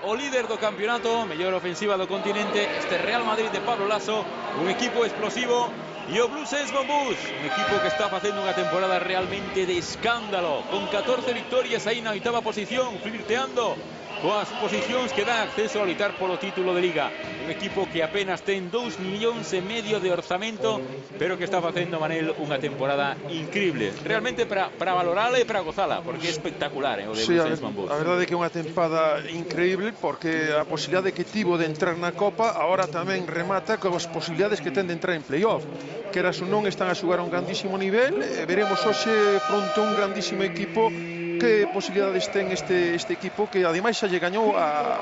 o líder do campeonato, mellor ofensiva do continente, este Real Madrid de Pablo Laso, un equipo explosivo, e o Blues Bombús, un equipo que está facendo unha temporada realmente de escándalo, con 14 victorias aí na oitava posición, flirteando coas posicións que dan acceso a lutar polo título de Liga. Un equipo que apenas ten 2,5 millóns de orzamento, pero que está facendo, Manel, unha temporada increíble. Realmente para valorala e para gozala, porque é espectacular, o de Blues Bombús. A verdade é que é unha tempada increíble, porque a posibilidade que tivo de entrar na Copa agora tamén remata coas posibilidades que ten de entrar en playoff. Queras ou non, están a xogar a un grandísimo nivel, veremos hoxe fronte a un grandísimo equipo. Que posibilidades ten este equipo que ademais xa lle gañou a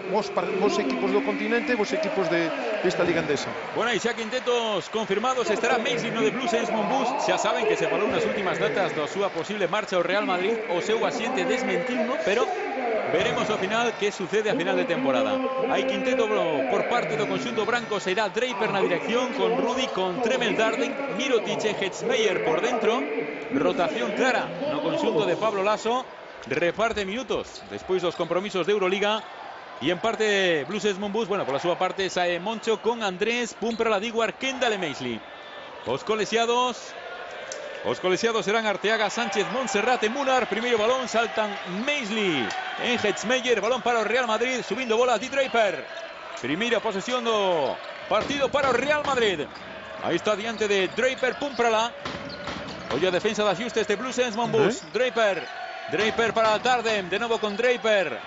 vos equipos do continente, vos equipos desta Liga Endesa. Bueno, e xa quintetos confirmados, estará Maisley no de Blues Bombús. Xa saben que se falou nas últimas datas da súa posible marcha ao Real Madrid, o seu asiente desmentiuno, pero veremos ao final que sucede a final de temporada. Hai quinteto por parte do conxunto branco, será Draper na dirección, con Rudy, con Tremel Darden, Mirotic e Hetzmeyer por dentro. Rotación clara no conxunto de Pablo Laso, reparte minutos despois dos compromisos de Euroliga. E en parte Blues Bombús, bueno, por la súa parte sae Moncho con Andrés, Pumprala, Diguar, Kendall e Maisley. Os colexiados serán Arteaga, Sánchez, Montserrat e Munar. Primeiro balón, saltan Maisley en Hetzmeyer, balón para o Real Madrid, subindo bola Di Draper. Primeira posesión do partido para o Real Madrid. Aí está diante de Draper, Pumprala. Oye, defensa de ajustes de Blues Bombús. Draper para Darden, de nuevo con Draper,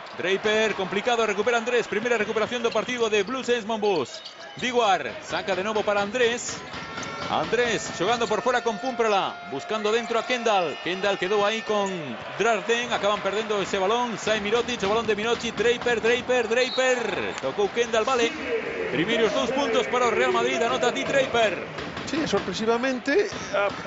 complicado, recupera Andrés, primera recuperación do partido de Blues Bombús. Diguar, saca de nuevo para Andrés, jugando por fuera con Pumprala, buscando dentro a Kendall quedó ahí con Darden, acaban perdiendo ese balón, sai Mirotic, o balón de Mirotic, Draper, tocou Kendall, vale, primeiros 2 puntos para o Real Madrid, anota Di Draper. Sí, sorpresivamente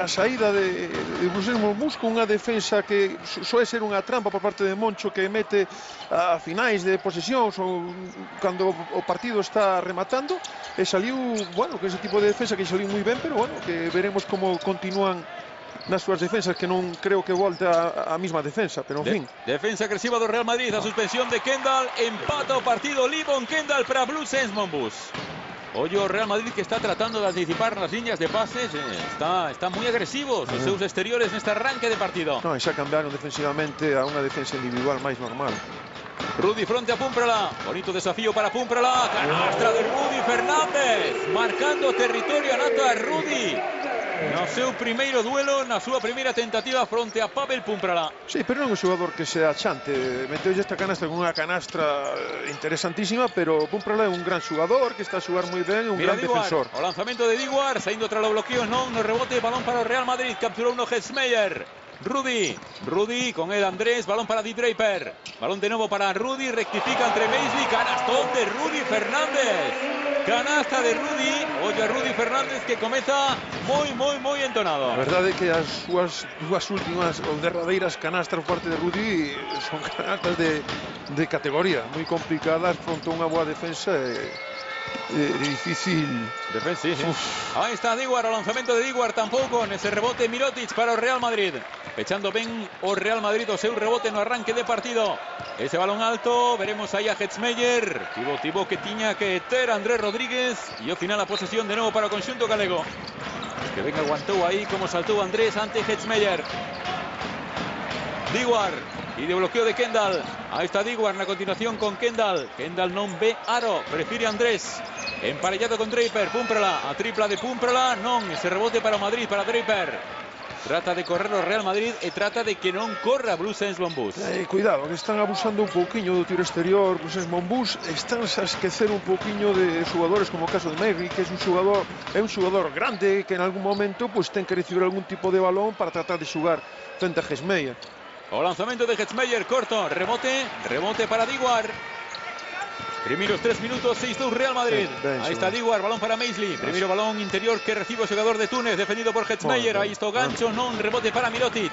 a saída de Blues Bombús con unha defensa que soe ser unha trampa por parte de Moncho, que mete a finais de posesións ou cando o partido está rematando, e saliu, bueno, que ese tipo de defensa que saliu moi ben, pero bueno, que veremos como continúan nas súas defensas, que non creo que volte a mesma defensa, pero en fin. Defensa agresiva do Real Madrid, a suspensión de Kendall, empata o partido Livon Kendall para Blues Bombús. Oye, o Real Madrid que está tratando de anticipar las líneas de pases, está muy agresivos os seus exteriores neste arranque de partido. No, xa cambiaron defensivamente a unha defensa individual máis normal. Rudy frente a Pumprala, bonito desafío para Pumprala, canastra de Rudy Fernández, marcando territorio, anota Rudy no seu primeiro duelo, na súa primeira tentativa fronte a Pavel Pumprala. Sí, pero non é un xogador que sea chante, meteu esta canastra con unha canastra interesantísima, pero Pumprala é un gran xogador que está a xogar moi ben, un gran defensor. O lanzamento de Diguar, saindo tras o bloqueo, non, no rebote, balón para o Real Madrid, capturou uno Hetzmeyer. Rudy con el Andrés, balón para Di Draper, balón de nuevo para Rudy, rectifica entre Maisley, canastón de Rudy Fernández, canasta de Rudy, oye a Rudy Fernández que comeza moi entonado. A verdade é que as súas últimas ou derradeiras canastras por parte de Rudy son canastas de categoría, moi complicadas fronte a unha boa defensa difícil. Defensa, sí. Ahí está Diguar, o lanzamento de Diguar tampouco, nese rebote Mirotic para o Real Madrid. Pechando ben o Real Madrid o seu rebote no arranque de partido. Ese balón alto, veremos aí a Hetzmeyer. Tivo que tiña que ter Andrés Rodríguez. E ao final a posesión de novo para o conxunto galego. Que ben aguantou aí como saltou Andrés ante Hetzmeyer. Diguar, y de bloqueo de Kendall. Ahí está Diguar na continuación con Kendall. Kendall non ve aro, prefire Andrés. Emparellado con Draper, Pumprala, a tripla de Pumprala, non, ese rebote para o Madrid, para Draper. Trata de correr o Real Madrid e trata de que non corra Blues Bombús. Cuidado, que están abusando un pouquiño do tiro exterior. Blues Bombús están a esquecer un pouquiño de xogadores como o caso de Maisley, que é un xogador grande que en algún momento pues ten que recibir algún tipo de balón para tratar de xogar frente a Hetzmeyer. O lanzamento de Hetzmeyer, corto, rebote para Diguar. Primeros 3 minutos, 6-2 Real Madrid. Ahí está Diguar, balón para Maisley. Primeiro balón interior que recibe o xogador de Túnez, defendido por Hetzmeyer. Aí está o gancho, non, rebote para Mirotic.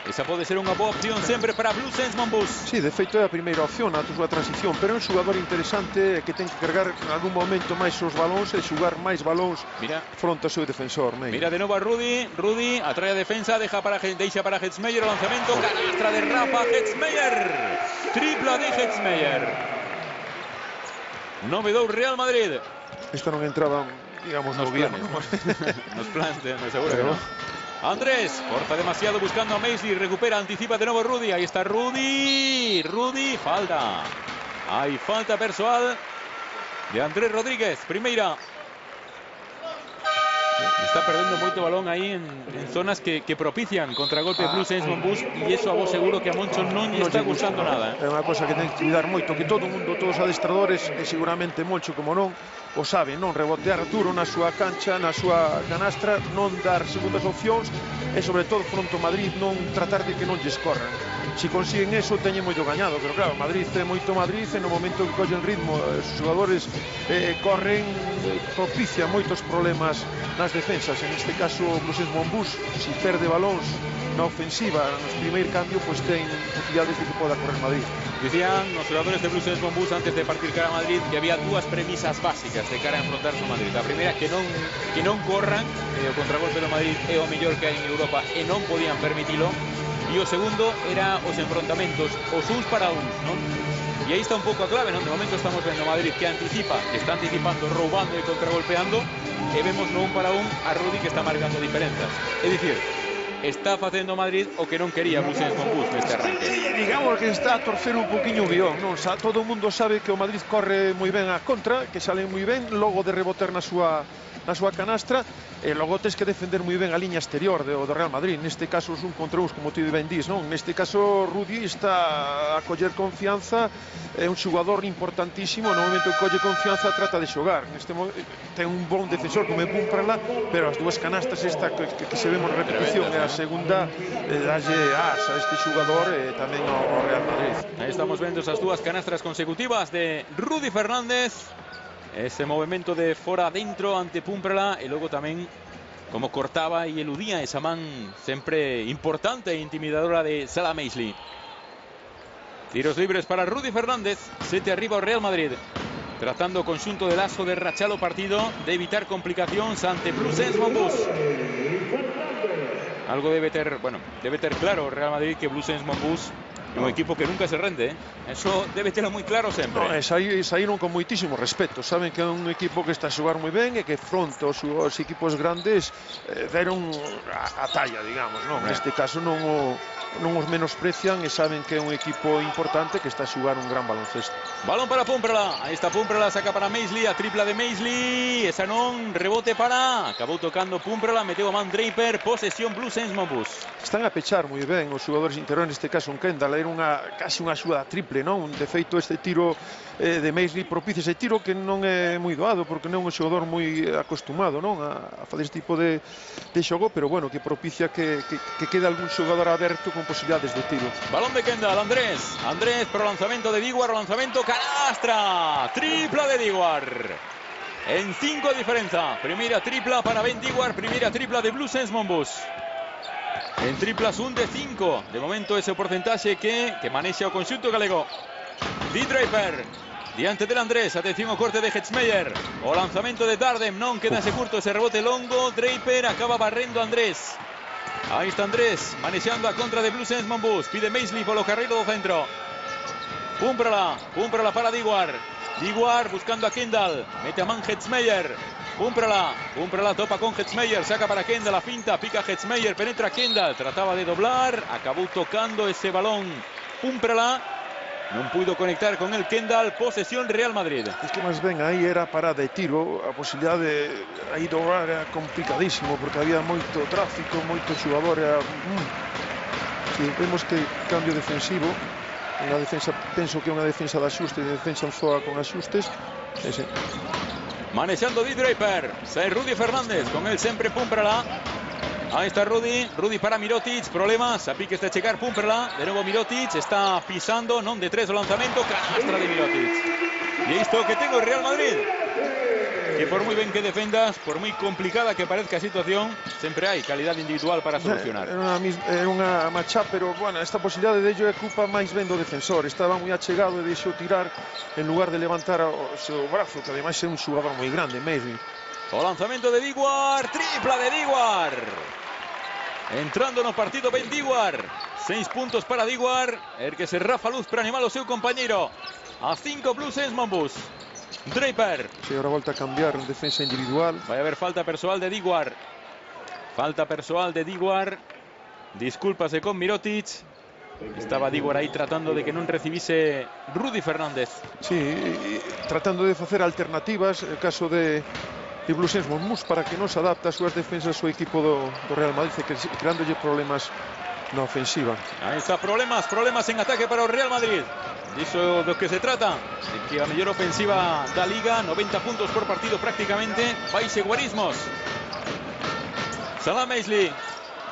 Esa pode ser unha boa opción sempre para Blues Bombús. Sí, de feito é a primeira opción a súa transición, pero é un xogador interesante que ten que cargar en algún momento máis os balóns e xogar máis balóns fronte ao seu defensor. Mira de novo a Rudy, atrae a defensa, deixa para Hetzmeyer, o lanzamento, canastra de Rafa Hetzmeyer. Tripla de Hetzmeyer. 9-2 Real Madrid. Isto non entraba, digamos, no guión. Nos planes, me seguro que no. Andrés, corta demasiado buscando a Maisley, recupera, anticipa de nuevo Rudy, ahí está Rudy, falta. Hay falta personal de Andrés Rodríguez, Primeira. Está perdendo moito balón aí en zonas que propician contragolpe Blues Saints Monbus, e iso a vos seguro que a Moncho non lle está gustando nada. É unha cosa que ten que cuidar moito, que todo o mundo, todos os adestradores, e seguramente Moncho como non, o sabe, non rebotear duro na súa cancha, na súa canastra, non dar segundas opcións e sobre todo fronte ao Madrid non tratar de que non lles corran. Se consiguen eso teñen moito gañado, pero claro, Madrid é moito Madrid e no momento que collen ritmo os xogadores corren, propician moitos problemas nas defensas. En este caso o Blues Saints Monbus, se perde balóns na ofensiva nos primeiro cambio, pois ten posibilidades de que poda correr Madrid. Dicían os xogadores de Blues Saints Monbus antes de partir cara a Madrid que había dúas premisas básicas de cara a enfrontarse a Madrid. A primeira, que non corran, o contragolpe do Madrid é o mellor que hai en Europa e non podían permitilo. E o segundo era os enfrontamentos, os uns para uns, non? E aí está un pouco a clave, non? De momento estamos vendo Madrid que anticipa, que está anticipando, roubando e contragolpeando, e vemos no un para un a Rudy que está marcando diferenzas. É dicir, está facendo Madrid o que non quería Blues Saints Monbus neste arranque. Digamos que está a torcer un poquinho o guión, non? Todo o mundo sabe que o Madrid corre moi ben a contra, que sale moi ben, logo de rebotar na súa canastra, e logo tes que defender moi ben a liña exterior do Real Madrid. Neste caso os un contra uns, como ti ben dís, non? Neste caso Rudy está a coller confianza, é un xogador importantísimo, no momento que colle confianza trata de xogar. Ten un bon defensor como é Pumprala, pero as dúas canastas esta que se vemos en repetición e a segunda dalle as a este xogador e tamén ao Real Madrid. Aí estamos vendo esas dúas canastras consecutivas de Rudy Fernández. Ese movimento de fora adentro ante Pumprala e logo tamén como cortaba e eludía esa man sempre importante e intimidadora de Salah Maisley. Tiros libres para Rudy Fernández, 7 arriba o Real Madrid, tratando o conxunto de Lazo de rachar o partido, de evitar complicacións ante Blues Saints Monbus. Algo debe ter claro o Real Madrid, que Blues Saints Monbus é un equipo que nunca se rende, Eso debe terlo moi claro sempre. No, saíron con moitísimo respeto. Saben que é un equipo que está a xogar moi ben e que fronte aos equipos grandes deron a talla, digamos, non? Neste caso non os menosprecian e saben que é un equipo importante que está a xogar un gran baloncesto. Balón para Pumprala. Aí está Pumprala, saca para Maisley, a tripla de Maisley. Esa non, rebote para. Acabou tocando Pumprala, meteu a man Draper, posesión Blues Saints Monbus. Están a pechar moi ben os xogadores interiores, neste caso un Kendall, era casi unha axuda triple, non? De feito, este tiro de Maisley propicia ese tiro que non é moi doado, porque non é un xogador moi acostumado, non? A fazer este tipo de xogo, pero bueno, que propicia que quede algún xogador aberto con posibilidades de tiro. Balón de Kendall, Andrés pro lanzamento de Diguar, lanzamento canastra, tripla de Diguar. En 5 diferenza, primeira tripla para Ben Diguar, primeira tripla de Blues Saints Monbus. En triplas 1 de 5, de momento ese porcentaxe que manexa o conxunto galego. Di Draper, diante del Andrés, atención ao corte de Hetzmeyer, o lanzamento de Dardem, non quedase curto ese rebote longo, Draper acaba barrendo Andrés. Aí está Andrés, manexando a contra de Blues Saints Monbus, pide Maisley polo carreiro do centro. Pumprala para Diguar, Diguar buscando a Kendall, mete a man Hetzmeyer. Pumprala topa con Hetzmeyer, saca para Kendall, la finta, pica Hetzmeyer, penetra Kendall, trataba de doblar, acabou tocando ese balón Pumprala, non pudo conectar con el Kendall, posesión Real Madrid. Es que máis ben aí era parada de tiro, a posibilidade de aí doblar era complicadísimo, porque había moito tráfico, moito xogador, si vemos que cambio defensivo, unha defensa, penso que é unha defensa de axuste, de defensa en zoa con axustes, ese. Manejando Di Draper, sai Rudy Fernández, con él sempre Pumprala. Ahí está Rudy para Mirotic, problemas, a piques de checar Pumprala, de nuevo Mirotic, está pisando, non de 3 o lanzamento, canastra de Mirotic. E isto que tengo el Real Madrid, que por moi ben que defendas, por moi complicada que parezca a situación, sempre hai calidade individual para solucionar. Era unha matchup, pero bueno, esta posibilidade de ello ocupa máis ben do defensor, estaba moi achegado e deixou tirar en lugar de levantar o seu brazo, que ademais é un xogador moi grande, Maisley. O lanzamento de Diguar, tripla de Diguar. Entrando no partido Ben Diguar, 6 puntos para Diguar, el que se rafa luz para animar o seu compañeiro. A 5 Blues Saints Monbus. Draper. Sí, ahora volta a cambiar en defensa individual. Va a haber falta personal de Diguar. Falta personal de Diguar. Discúlpase con Mirotic. Estaba Diguar aí tratando de que non recibise Rudy Fernández. Sí, tratando de facer alternativas en caso de Blues Monmouth para que non se adapte as súas defensas ao equipo do Real Madrid, creándolle problemas na ofensiva. Aí está, problemas en ataque para o Real Madrid. Diso do que se trata, de que a mellor ofensiva da Liga, 90 puntos por partido prácticamente, vaise guarismos. Salah Meisley.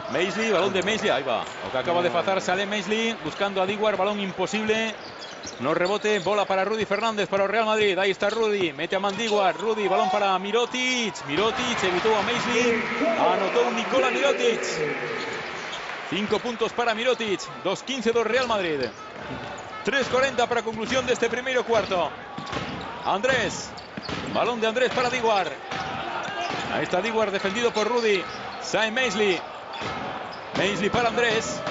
Meisley, balón de Meisley, ahí va. O que acaba de facer Salah Meisley, buscando a Diguar, balón imposible. No rebote, bola para Rudy Fernández, para el Real Madrid. Ahí está Rudy, mete a Mandiguar. Rudy, balón para Mirotic. Mirotic evitó a Meisley. Anotó un Nikola Mirotic. 5 puntos para Mirotic. 2-15 do Real Madrid. 3:40 para conclusión de este primer cuarto. Andrés, balón de Andrés para Diguar. Ahí está Diguar, defendido por Rudy. Sai Meisley. Meisley para Andrés.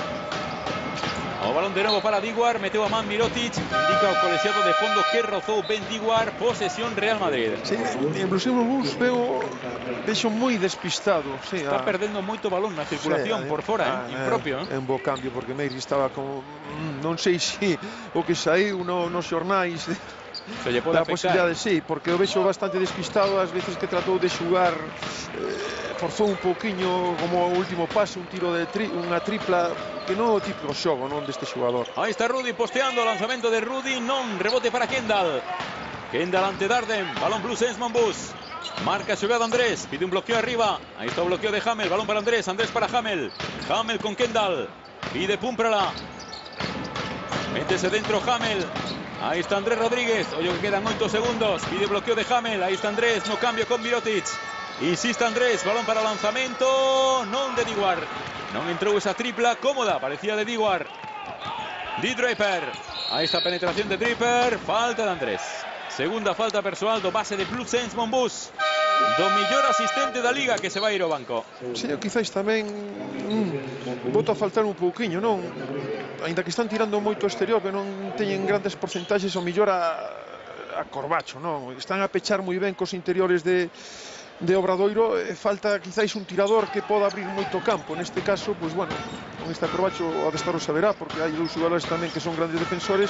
O balón de novo para Diguar, meteu a man Mirotic, indica o colexiado de fondo que rozou ben Diguar, posesión Real Madrid. Sí, en Blues vexo moi despistado. Sí, está perdendo moito balón na circulación, sí, por fora, impropio. En bo cambio, porque Meisley estaba como... non sei se o que saiu nos xornais... Se lle pode afectar. Posibilidade, sí, porque o vexo bastante despistado, ás veces que tratou de xugar... forzou un pouquiño como o último pase, un tiro de unha tripla que non o típico xogo, non deste xogador. Aí está Rudy posteando, lanzamento de Rudy, non, rebote para Kendall. Kendall ante Darden, balón Blues Monmouth. Marca xogada Andrés, pide un bloqueo arriba. Aí está o bloqueo de Hamel, balón para Andrés, Andrés para Hamel. Hamel con Kendall, pide Púmprala. Métese dentro Hamel. Aí está Andrés Rodríguez, ollo que quedan 8 segundos, pide bloqueo de Hamel. Aí está Andrés, no cambio con Mirotic. Insiste Andrés, balón para lanzamento, non de Diguar. Non entrou esa tripla cómoda, parecía de Diguar. Di Draper, aí está a penetración de Draper, falta de Andrés. Segunda falta persoal do base de Blues Monmouth, do mellor asistente da Liga que se vai ir ao banco. Sí, quizáis tamén boto a faltar un pouquiño, non? Ainda que están tirando moito exterior, que non teñen grandes porcentaxes, o mellor a Corbacho, non? Están a pechar moi ben cos interiores de Obradoiro, falta quizáis un tirador que poda abrir moito campo. Neste caso, pois bueno, con esta Corbacho o adestaro saberá, porque hai dous xogadores tamén que son grandes defensores,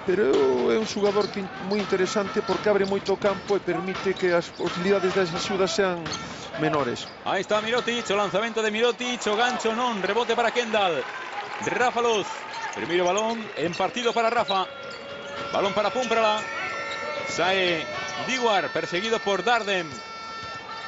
pero é un xogador moi interesante porque abre moito campo e permite que as posibilidades das axudas sean menores. Aí está Mirotic, o lanzamento de Mirotic, o gancho non, rebote para Kendall. Rafa Luz, primeiro balón en partido para Rafa. Balón para Púmprala. Sae Diguar, perseguido por Darden.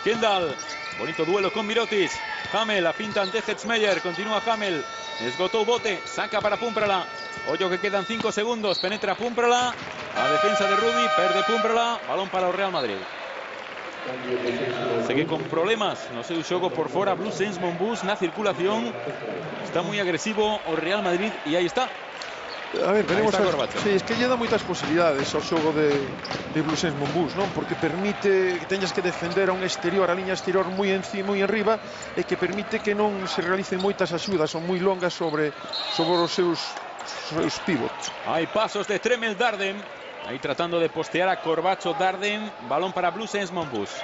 Kendall, bonito duelo con Mirotic. Hamel, la pinta ante Hetzmeyer, continúa Hamel, esgotou bote, saca para Púmprala. Ollo que quedan 5 segundos, penetra Púmprala, a defensa de Rudy, perde Púmprala, balón para o Real Madrid. Segue con problemas no seu xogo por fora, Blues Monmouth na circulación, está moi agresivo o Real Madrid e aí está. A ver, veremos sí, es que lle dá moitas posibilidades ao xogo de Blues Monmouth, non? Porque permite que teñas que defender a un exterior, a liña exterior moi enriba, e que permite que non se realicen moitas axudas, son moi longas sobre os seus pivots. Hai pasos de Tremel Darden, aí tratando de postear a Corbacho Darden, balón para Blues Monmouth.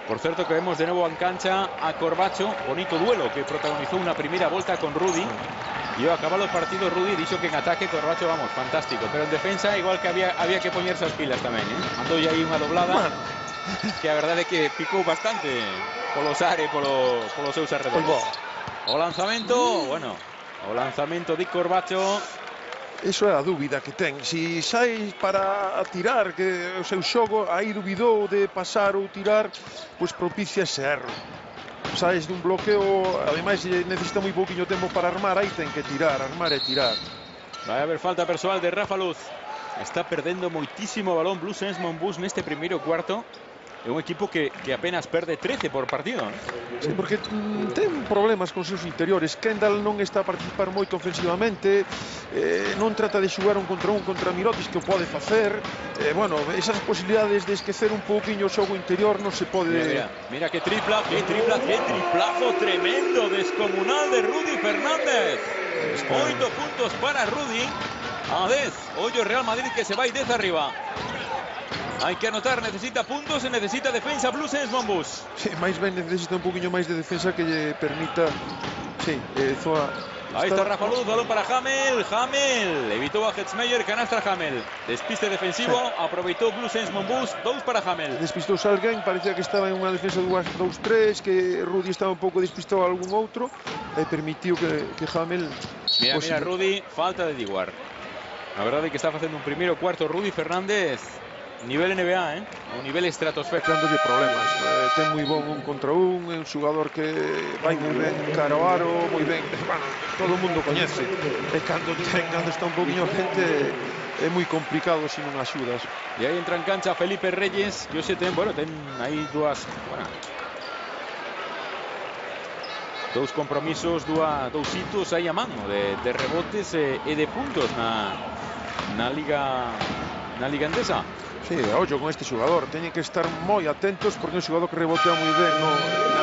Por cierto que vemos de nuevo en cancha a Corbacho, bonito duelo que protagonizó una primera vuelta con Rudy. Y acabado el partido Rudy, dicho que en ataque Corbacho, vamos, fantástico. Pero en defensa igual que había que ponerse las pilas también, ¿eh? Andou ya aí unha doblada, bueno, que a verdade é que picou bastante polos ares, polos seus arredores. O lanzamento, bueno, o lanzamento de Corbacho. Iso é a dúbida que ten. Si sai para tirar, que o seu xogo aí dubidou de pasar ou tirar, pois propicia ese erro. Saes dun bloqueo, ademais necesita moi pouquiño tempo para armar, aí ten que tirar, armar e tirar. Vai haber falta persoal de Rafa Luz. Está perdendo moitísimo balón Blues Monmouth neste primeiro cuarto. É un equipo que apenas perde 13 por partido, ¿no? Sí, porque ten problemas con seus interiores. Kendall non está a participar moito ofensivamente, non trata de xugar un contra Mirotic, que o pode facer. Bueno, esas posibilidades de esquecer un pouquiño o xogo interior non se pode... Mira que triplazo tremendo, descomunal de Rudy Fernández. 8 puntos para Rudy. A 10, hoyo Real Madrid que se va y 10 arriba. Hai que anotar, necesita puntos e necesita defensa Blues Saints Monbus. Sí, máis ben necesita un poquinho máis de defensa que lle permita. Sí, Zoa. Ahí está Rafa Luz, balón para Hamel. Hamel evitó a Hetzmeyer, canastra Hamel. Despiste defensivo, aproveitou Blues Saints Monbus, 2 para Hamel. Despistou alguén, parecía que estaba en unha defensa 2-3, que Rudy estaba un pouco despistado a algún outro e permitiu que Hamel. Mira, Rudy, falta de Diguar. A verdade é que está facendo un primeiro cuarto Rudy Fernández nivel NBA, un nivel estratosférico. Dándolle problemas, ten moi bon un contra un, é un xogador que vai moi ben cara ao aro, moi ben, bueno, todo o mundo coñece, e cando está un poquinho gente é moi complicado se non axudas. E aí entra en cancha Felipe Reyes, que hoxe ten aí dous compromisos, dous hitos aí a mano de rebotes e de puntos na Liga Endesa. Sí, ollo con este xogador, teñen que estar moi atentos porque é un xogador que rebotea moi ben no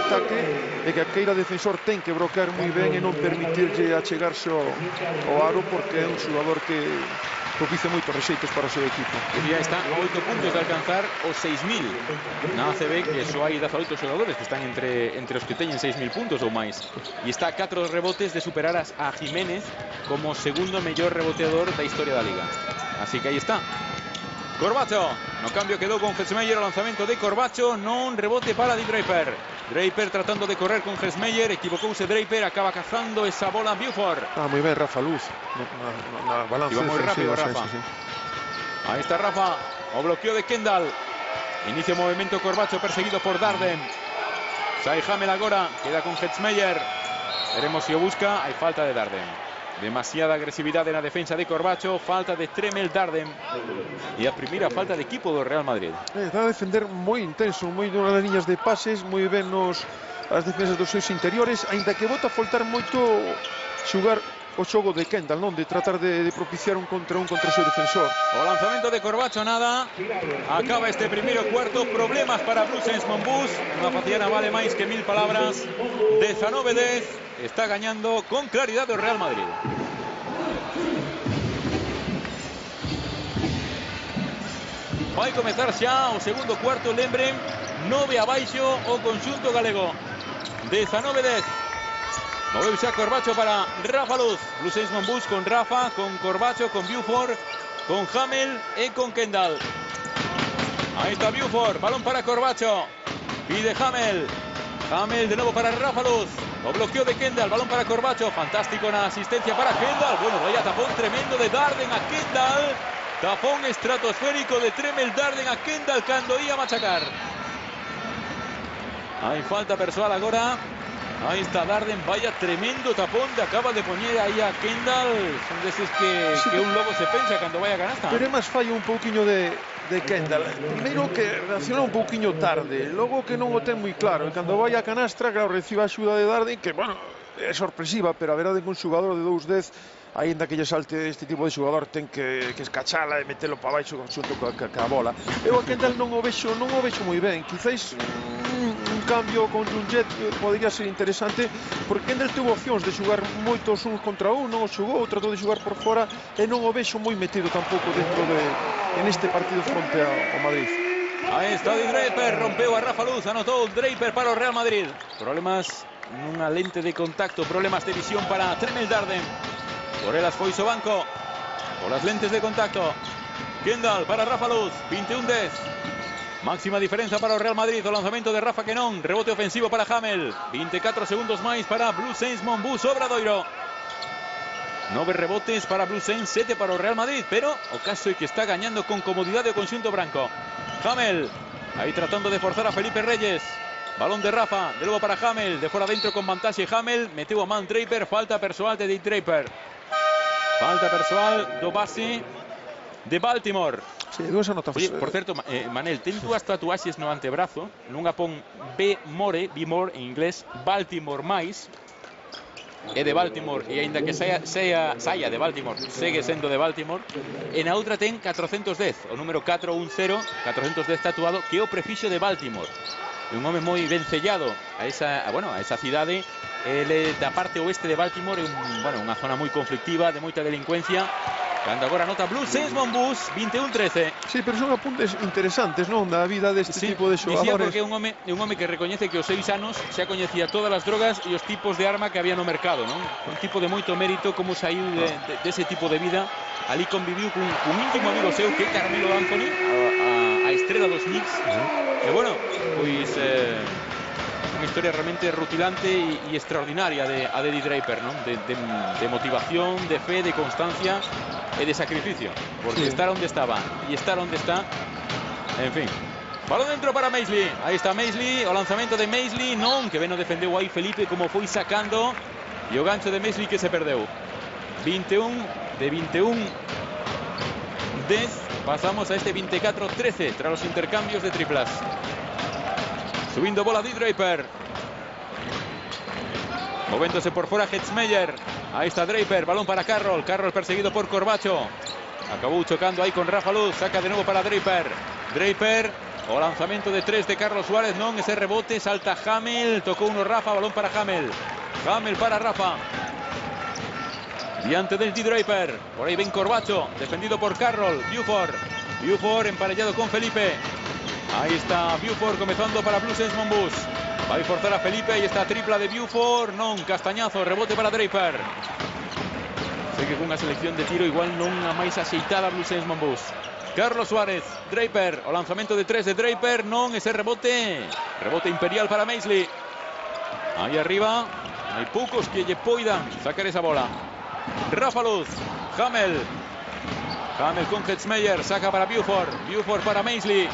ataque e que a queira defensor ten que bloquear moi ben e non permitirlle achegarse ao aro porque é un xogador que propicia moitos rexeitos para o seu equipo. E ya está a 8 puntos de alcanzar os 6.000 na ACB, que só hai 18 xogadores que están entre os que teñen 6.000 puntos ou máis. E está a 4 rebotes de superar a Jiménez como segundo mellor reboteador da historia da Liga. Así que aí está. Corbacho, no cambio quedou con Hetzmeyer, o lanzamento de Corbacho, non rebote para Di Draper. Draper tratando de correr con Hetzmeyer, equivocouse Draper, acaba cazando esa bola Buford. Moi ben Rafa Luz, na balance. Iba moi rápido Rafa. Sí. Aí está Rafa, o bloqueo de Kendall. Inicia o movimento Corbacho perseguido por Darden. Sai Hamel agora, queda con Hetzmeyer. Veremos se o busca, hai falta de Darden. Demasiada agresividade na defensa de Corbacho, falta de Tremel Darden e a primeira falta de equipo do Real Madrid. Está a defender moi intenso, moi nas liñas de pases, moi ben as defensas dos seus interiores, aínda que bota a faltar moito xogar o xogo de Kendall, non? De tratar de propiciar un contra o seu defensor. O lanzamento de Corbacho nada. Acaba este primeiro cuarto, problemas para Blues Saints Monbus. Unha faciana vale máis que 1000 palabras. 19-10. Está gañando con claridade o Real Madrid. Vai comezar xa o segundo cuarto, lembren, 9 abaixo o conxunto galego. 19-10. Moveu xa Corbacho para Rafa Luz. Blues Saints Monbus con Rafa, con Corbacho, con Buford, con Hamel e con Kendall. Aí está Buford, balón para Corbacho. Pide Hamel. Hamel de novo para Rafa Luz. O bloqueo de Kendall, balón para Corbacho. Fantástico na asistencia para Kendall. Bueno, vaya tapón tremendo de Darden a Kendall. Tapón estratosférico de Tremel Darden a Kendall cando ia machacar. Hai falta persoal agora. Aí está Darden, vaya tremendo tapón de acaba de poñer aí a Kendall. Son deses que un lobo se pensa cando vai a canasta. Pero é máis fallo un pouquiño de Kendall. Primeiro que reacciona un pouquiño tarde, logo que non o ten moi claro. E cando vai a canastra, claro, recibe a axuda de Darden, que, bueno, é sorpresiva, pero a verdade que un xogador de 2-10, aínda que lle salte este tipo de xogador, ten que escachala e metelo para baixo xunto ca bola. Eu a Kendall non o vexo moi ben. Quizáis un cambio con Junjet podría ser interesante, porque Kendall tuvo opcións de xogar moitos uns contra un, non o xogou, tratou de xogar por fora e non o vexo moi metido tampouco dentro en este partido fronte ao Madrid. Aí está Di Draper, rompeu a Rafa Luz, anotou Draper para o Real Madrid. Problemas nunha lente de contacto, problemas de visión para Tremel Darden. Por elas foi o banco, por as lentes de contacto. Kendall para Rafa Luz, 21-10. Máxima diferenza para o Real Madrid, o lanzamento de Rafa que non, rebote ofensivo para Hamel. 24 segundos máis para Blues Saints Monbus Obradoiro. 9 rebotes para Blues Saints, 7 para o Real Madrid, pero o caso é que está gañando con comodidade o conxunto branco. Hamel, aí tratando de forzar a Felipe Reyes. Balón de Rafa, de novo para Hamel, de fora dentro con vantaxe Hamel, meteu a man Draper, falta persoal de Di Draper. Falta persoal do base de Baltimore. Sí, dúas anotacións. Oye, por certo, Manel, ten dúas tatuaxes no antebrazo, nunha pon B More en inglés, Baltimore máis, é de Baltimore, e aínda que saia de Baltimore, segue sendo de Baltimore, e na outra ten 410, o número 410, 410 tatuado, que é o prefixo de Baltimore. É un home moi vencellado a esa cidade. Ele da parte oeste de Baltimore, é unha zona moi conflictiva, de moita delincuencia, Cando agora nota Bluesense Monbus 21-13. Sí, pero son apuntes interesantes, non? Da vida deste tipo de Dicía xogadores. porque é un home que recoñece que aos 6 anos xa coñecía todas as drogas e os tipos de arma que había no mercado, non? Un tipo de moito mérito como saiu dese tipo de vida. Ali conviviu cun íntimo amigo seu que é Carmelo Anthony, a estrela dos Knicks. E bueno, pois unha historia realmente rutilante e extraordinaria de Eddie Draper, non? De motivación, de fe, de constancia e de sacrificio, porque estar onde estaba e estar onde está, en fin. Balón dentro para Maisley, aí está Maisley, o lanzamento de Maisley, non, que ben o defendeu aí Felipe como foi sacando, e o gancho de Maisley que se perdeu. 21 de 21 10, pasamos a este 24-13 tras os intercambios de triplas. Subindo bola de Draper, movéndose por fora Hetzmeyer. Ahí está Draper, balón para Carroll. Carroll perseguido por Corbacho. Acabou chocando ahí con Rafa Luz. Saca de nuevo para Draper. Draper, o lanzamiento de 3 de Carlos Suárez. Non, ese rebote, salta Hamel. Tocó uno Rafa, balón para Hamel. Hamel para Rafa. Diante del Draper. Por ahí ven Corbacho, defendido por Carroll. Buford emparellado con Felipe. Ahí está Buford comenzando para Bluesense Monbus. Va a forzar a Felipe, ahí está tripla de Buford, non, castañazo, rebote para Draper. Sei que cunha selección de tiro igual non a máis axeitada Bluesense Monbus. Carlos Suárez, Draper, o lanzamento de 3 de Draper, non, ese rebote imperial para Maisley. Aí arriba, hai poucos que lle poidan sacar esa bola. Rafa Luz, Hamel con Hetzmeyer, saca para Buford para Maisley.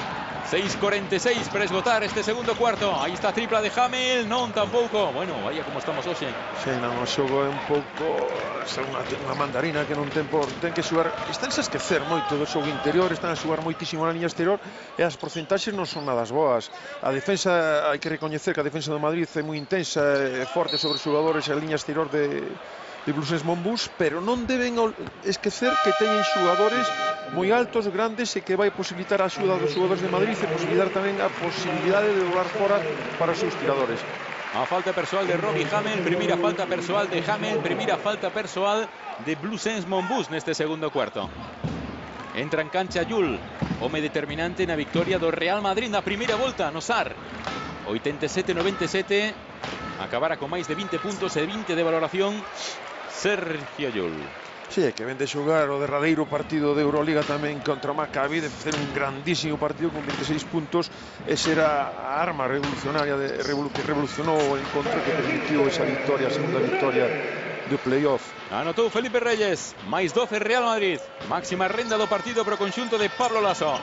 6:46 para esgotar este segundo cuarto. Aí está a tripla de Hamel, non tampouco. Bueno, vaya como estamos hoxe. Sí, non, o xogo é un pouco unha mandarina que non ten que xogar. Están a esquecer moito do xogo interior, están a xogar moitísimo na liña exterior e as porcentaxes non son nada boas. A defensa, hai que recoñecer que a defensa do Madrid é moi intensa e forte sobre os xogadores e a liña exterior de Bluesense Monbus, pero non deben esquecer que teñen xogadores moi altos, grandes e que vai posibilitar a axuda dos xogadores de Madrid e posibilitar tamén a posibilidade de volar fora para os seus tiradores. A falta persoal de Robbie Hamel, primeira falta persoal de Hamel, primeira falta persoal de Bluesense Monbus neste segundo cuarto. Entra en cancha Yul, home determinante na victoria do Real Madrid na primeira volta no SAR. 87-97, acabara con máis de 20 puntos e 20 de valoración Sergio Yul. Sí, que ven de xogar o derradeiro partido de Euroliga tamén contra o Maccabi, de facer un grandísimo partido con 26 puntos. Esa era a arma revolucionaria que revolucionou o encontro que permitiu esa victoria, a segunda victoria do playoff. Anotou Felipe Reyes, máis 12 Real Madrid, máxima renda do partido pro conxunto de Pablo Laso.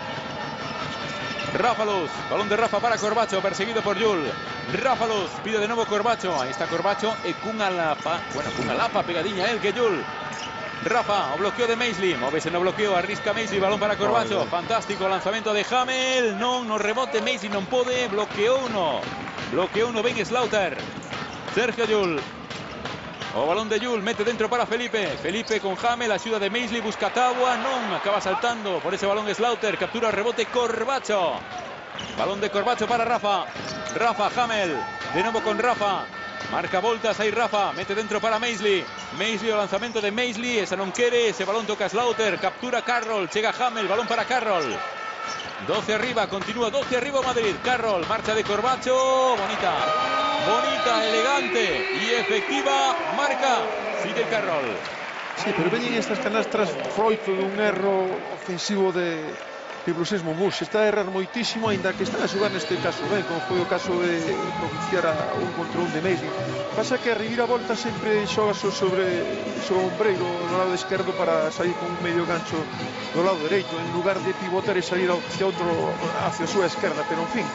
Rafa Luz, balón de Rafa para Corbacho, perseguido por Yul. Rafa Luz, pide de novo Corbacho, aí está Corbacho e cunha lapa, pegadiña el que Yul. Rafa, o bloqueo de Maisley, móvese no bloqueo, arrisca Maisley, balón para Corbacho, fantástico lanzamento de Hamel, non, no rebote Maisley non pode, bloqueou uno, ben Slaughter. Sergio Yul, o balón de Yul, mete dentro para Felipe con Hamel, axuda de Maisley, busca Tawa, non, acaba saltando por ese balón Slaughter, captura o rebote Corbacho, balón de Corbacho para Rafa, Hamel, de novo con Rafa. Marca voltas aí Rafa, mete dentro para Maisley, o lanzamento de Maisley, esa non quere, ese balón toca Slaughter, captura Carroll, chega Hamel, balón para Carroll. 12 arriba, continúa 12 arriba Madrid, Carroll, marcha de Corbacho, bonita, elegante y efectiva marca Fidel Carroll. Sí, pero veñen estas canastras froito dun erro ofensivo de Bluesense Monbus. Está a errar moitísimo, aínda que están a xogar neste caso ben, como foi o caso de propiciar a un contra un de Maisley. Pasa que a reviravolta sempre xoga sobre o ombreiro no lado esquerdo para sair con un medio gancho do lado dereito, en lugar de pivotar e sair hacia a súa esquerda, pero en fin,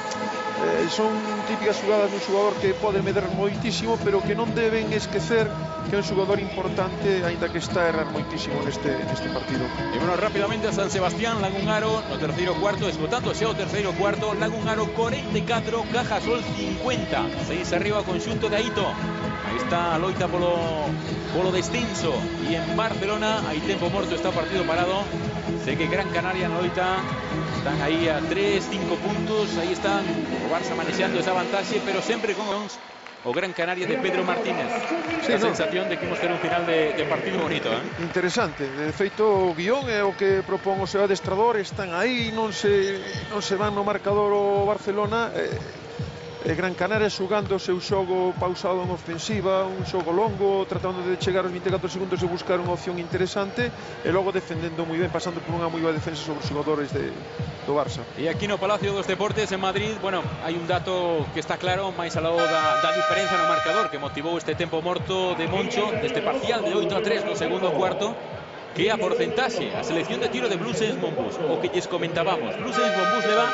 son típicas xogadas dun xogador que pode medrar moitísimo, pero que non deben esquecer que é un xogador importante, aínda que está a errar moitísimo neste partido. E bueno, rapidamente a San Sebastián, Lagun Aro no terceiro cuarto, esgotando xa o terceiro cuarto, Lagun Aro 44, Cajasol 50, 6 arriba o conxunto de Aito. Aí está a loita polo descenso, e en Barcelona hai tempo morto, está o partido parado. Sei que Gran Canaria na loita están aí a 3-5 puntos, aí están o Barça manexando esa vantaxe, pero sempre con o Gran Canaria de Pedro Martínez. Sí, A sensación de que imos ter un final de partido bonito, Interesante. De feito, o guión é o que propón o seu adestrador. Están aí, non se van no marcador o Barcelona. Gran Canaria xogando o seu xogo pausado en ofensiva, un xogo longo, tratando de chegar aos 24 segundos e buscar unha opción interesante, e logo defendendo moi ben, pasando por unha moi boa defensa sobre os xogadores do Barça. E aquí no Palacio dos Deportes en Madrid, bueno, hai un dato que está claro, máis ao lado da diferencia no marcador que motivou este tempo morto de Moncho, deste parcial de 8-3 no segundo cuarto, que a porcentaxe, a selección de tiro de Bluesense Monbus, o que lles comentábamos, Bluesense Monbus leva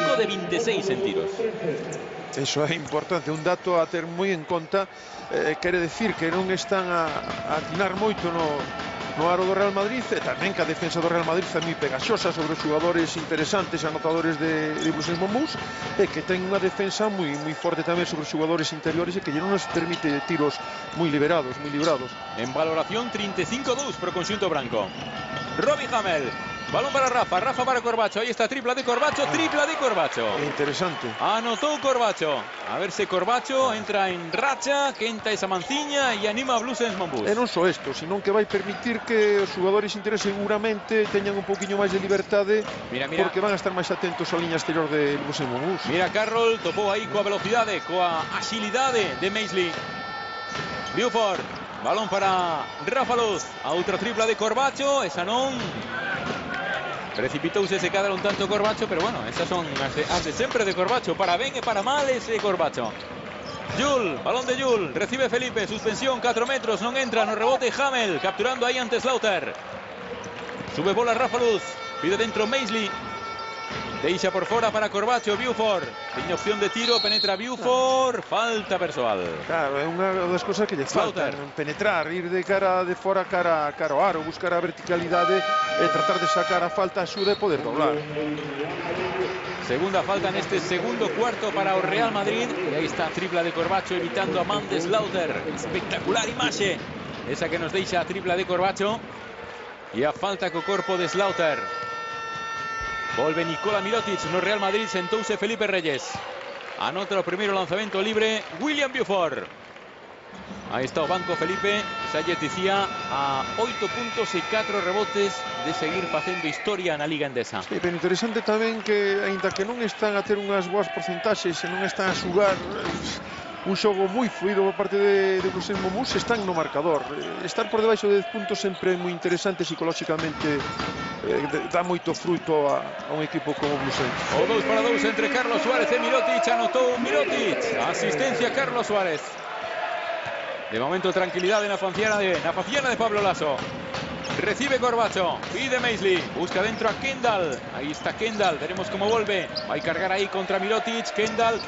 5 de 26 en tiros. Eso é importante, un dato a ter moi en conta. Quere decir que non están a atinar moito no aro do Real Madrid, e tamén que a defensa do Real Madrid é moi pegaxosa sobre os xogadores interesantes, anotadores de Bluesense Monbus, e que ten unha defensa moi forte tamén sobre os xogadores interiores e que non nos permite tiros moi liberados, moi librados. En valoración 35-2 pro conxunto branco. Robbie Hamel, balón para Rafa para Corbacho, aí está tripla de Corbacho, Interesante. Anotou Corbacho, a ver se Corbacho entra en racha, quenta esa manciña e anima a Bluesense Monbus. E non só isto, senón que vai permitir que os xogadores interiores seguramente teñan un poquinho máis de liberdade, porque van a estar máis atentos á liña exterior de Bluesense Monbus. Mira, Carroll topou aí coa velocidade, coa axilidade de Maisley. Buford, balón para Rafa Luz, a outra tripla de Corbacho, esa non. Precipitouse ese cadra un tanto Corbacho, pero bueno, esas son as de sempre de Corbacho, para ben e para mal ese Corbacho. Jul, balón de Jul, recibe Felipe, suspensión, 4 metros, non entra, no rebote Hamel, capturando aí ante Slaughter. Sube bola Rafa Luz, pide dentro Maisley. Deixa por fora para Corbacho, Buford. Tiña opción de tiro, penetra Buford, falta persoal. Claro, é unha das cousas que lle faltan, penetrar, ir de cara de fora cara ao aro, buscar a verticalidade e tratar de sacar a falta axuda e poder doblar. Segunda falta neste segundo cuarto para o Real Madrid. E aí está a tripla de Corbacho evitando a man de Slaughter. Espectacular imaxe esa que nos deixa a tripla de Corbacho. E a falta co corpo de Slaughter. Volve Nikola Mirotic no Real Madrid, sentouse Felipe Reyes. Anota o primeiro lanzamento libre William Buford. Aí está o banco Felipe, xa lles dicía, a 8 puntos e 4 rebotes de seguir facendo historia na Liga Endesa. Sí, pero interesante tamén que, aínda que non están a ter unhas boas porcentaxes e non están a xugar un xogo moi fluido por parte de Bluesense Monbus, están no marcador. Estar por debaixo de 10 puntos sempre é moi interesante psicolóxicamente, dá moito fruto a un equipo como Bluesense. O 2-2 entre Carlos Suárez e Mirotic, anotou Mirotic, asistencia Carlos Suárez. De momento tranquilidade na faciana de Pablo Laso. Recibe Corbacho, pide Maisley, busca dentro a Kendall, aí está Kendall, veremos como volve, vai cargar aí contra Mirotic, Kendall,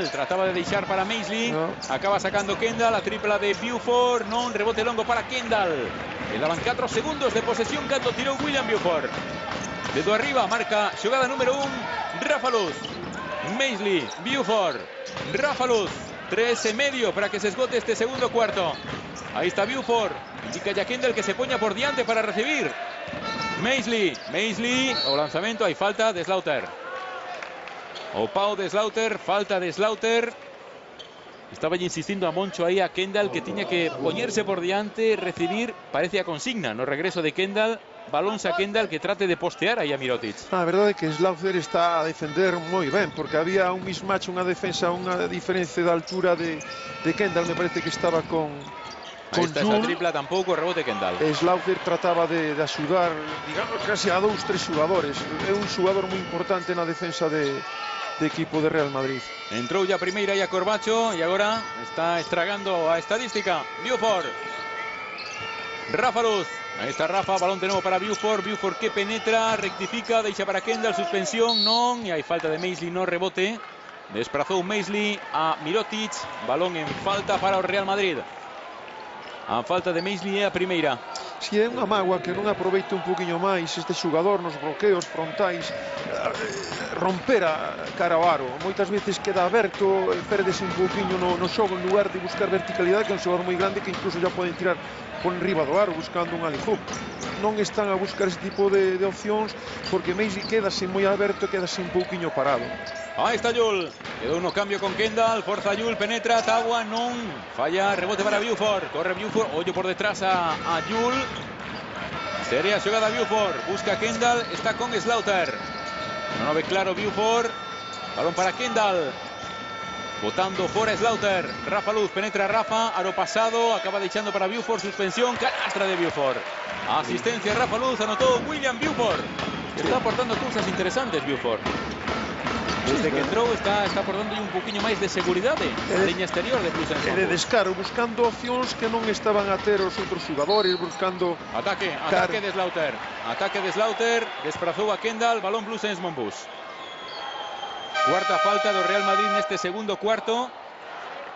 trataba de deixar para Maisley, acaba sacando Kendall, a tripla de Buford, non, rebote longo para Kendall, quedaban 4 segundos de posesión cando tirou William Buford, dedo arriba, marca xogada número 1, Rafa Luz, Maisley, Buford, Rafa Luz, 3,5 para que se esgote este segundo cuarto. Ahí está Buford, indica ya Kendall que se poña por diante para recibir. Maisley, o lanzamento, hay falta de Slaughter. O pau de Slaughter, falta de Slaughter. Estaba insistindo a Moncho aí a Kendall que tiña que poñerse por diante, recibir, parece a consigna, no regreso de Kendall. Balón a Kendall que trate de postear aí a Mirotic. A verdade é que Slaughter está a defender moi ben, porque había un mismatch, unha defensa, unha diferencia de altura de Kendall, me parece que estaba con Aí está esa tripla, tampouco, rebote Kendall. Slaughter trataba de axudar, digamos, casi a 2-3 xogadores. É un xogador moi importante na defensa de equipo de Real Madrid. Entrou ya primeira e a Corbacho e agora está estragando a estadística. Buford, Rafa Luz, aí está Rafa, balón de novo para Buford que penetra, rectifica, deixa para Kendall, suspensión, non, e hai falta de Maisley no rebote. Desprazou Maisley a Mirotic, balón en falta para o Real Madrid. A falta de Maisley é a primeira. Si é unha mágoa que non aproveite un poquinho máis este xogador nos bloqueos frontais, romper a cara ao aro. Moitas veces queda aberto, perdese un poquinho no xogo en lugar de buscar verticalidade, que é un xogador moi grande que incluso já poden tirar por enriba do aro buscando un alley-oop. Non están a buscar ese tipo de opcións porque Messi quedase moi aberto, quedase un poquinho parado. Ahí está Yul, quedó uno cambio con Kendall, forza Yul, penetra, Tawa, non, falla, rebote para Buford, corre Buford, hoyo por detrás a Yul, seria jugada Buford, busca Kendall, está con Slaughter, no ve claro Buford, balón para Kendall, botando fuera Slaughter, Rafa Luz, penetra Rafa, aro pasado, acaba echando para Buford, suspensión, canastra de Buford, asistencia Rafa Luz, anotó William Buford, está aportando cosas interesantes Buford. Desde que entrou está aportando un poquinho máis de seguridade na liña exterior de Blues Ensemble. De descaro, buscando opcións que non estaban a ter os outros xogadores, buscando... Ataque de Slaughter, desprazou a Kendall, balón Blues Ensemble. Cuarta falta do Real Madrid neste segundo cuarto.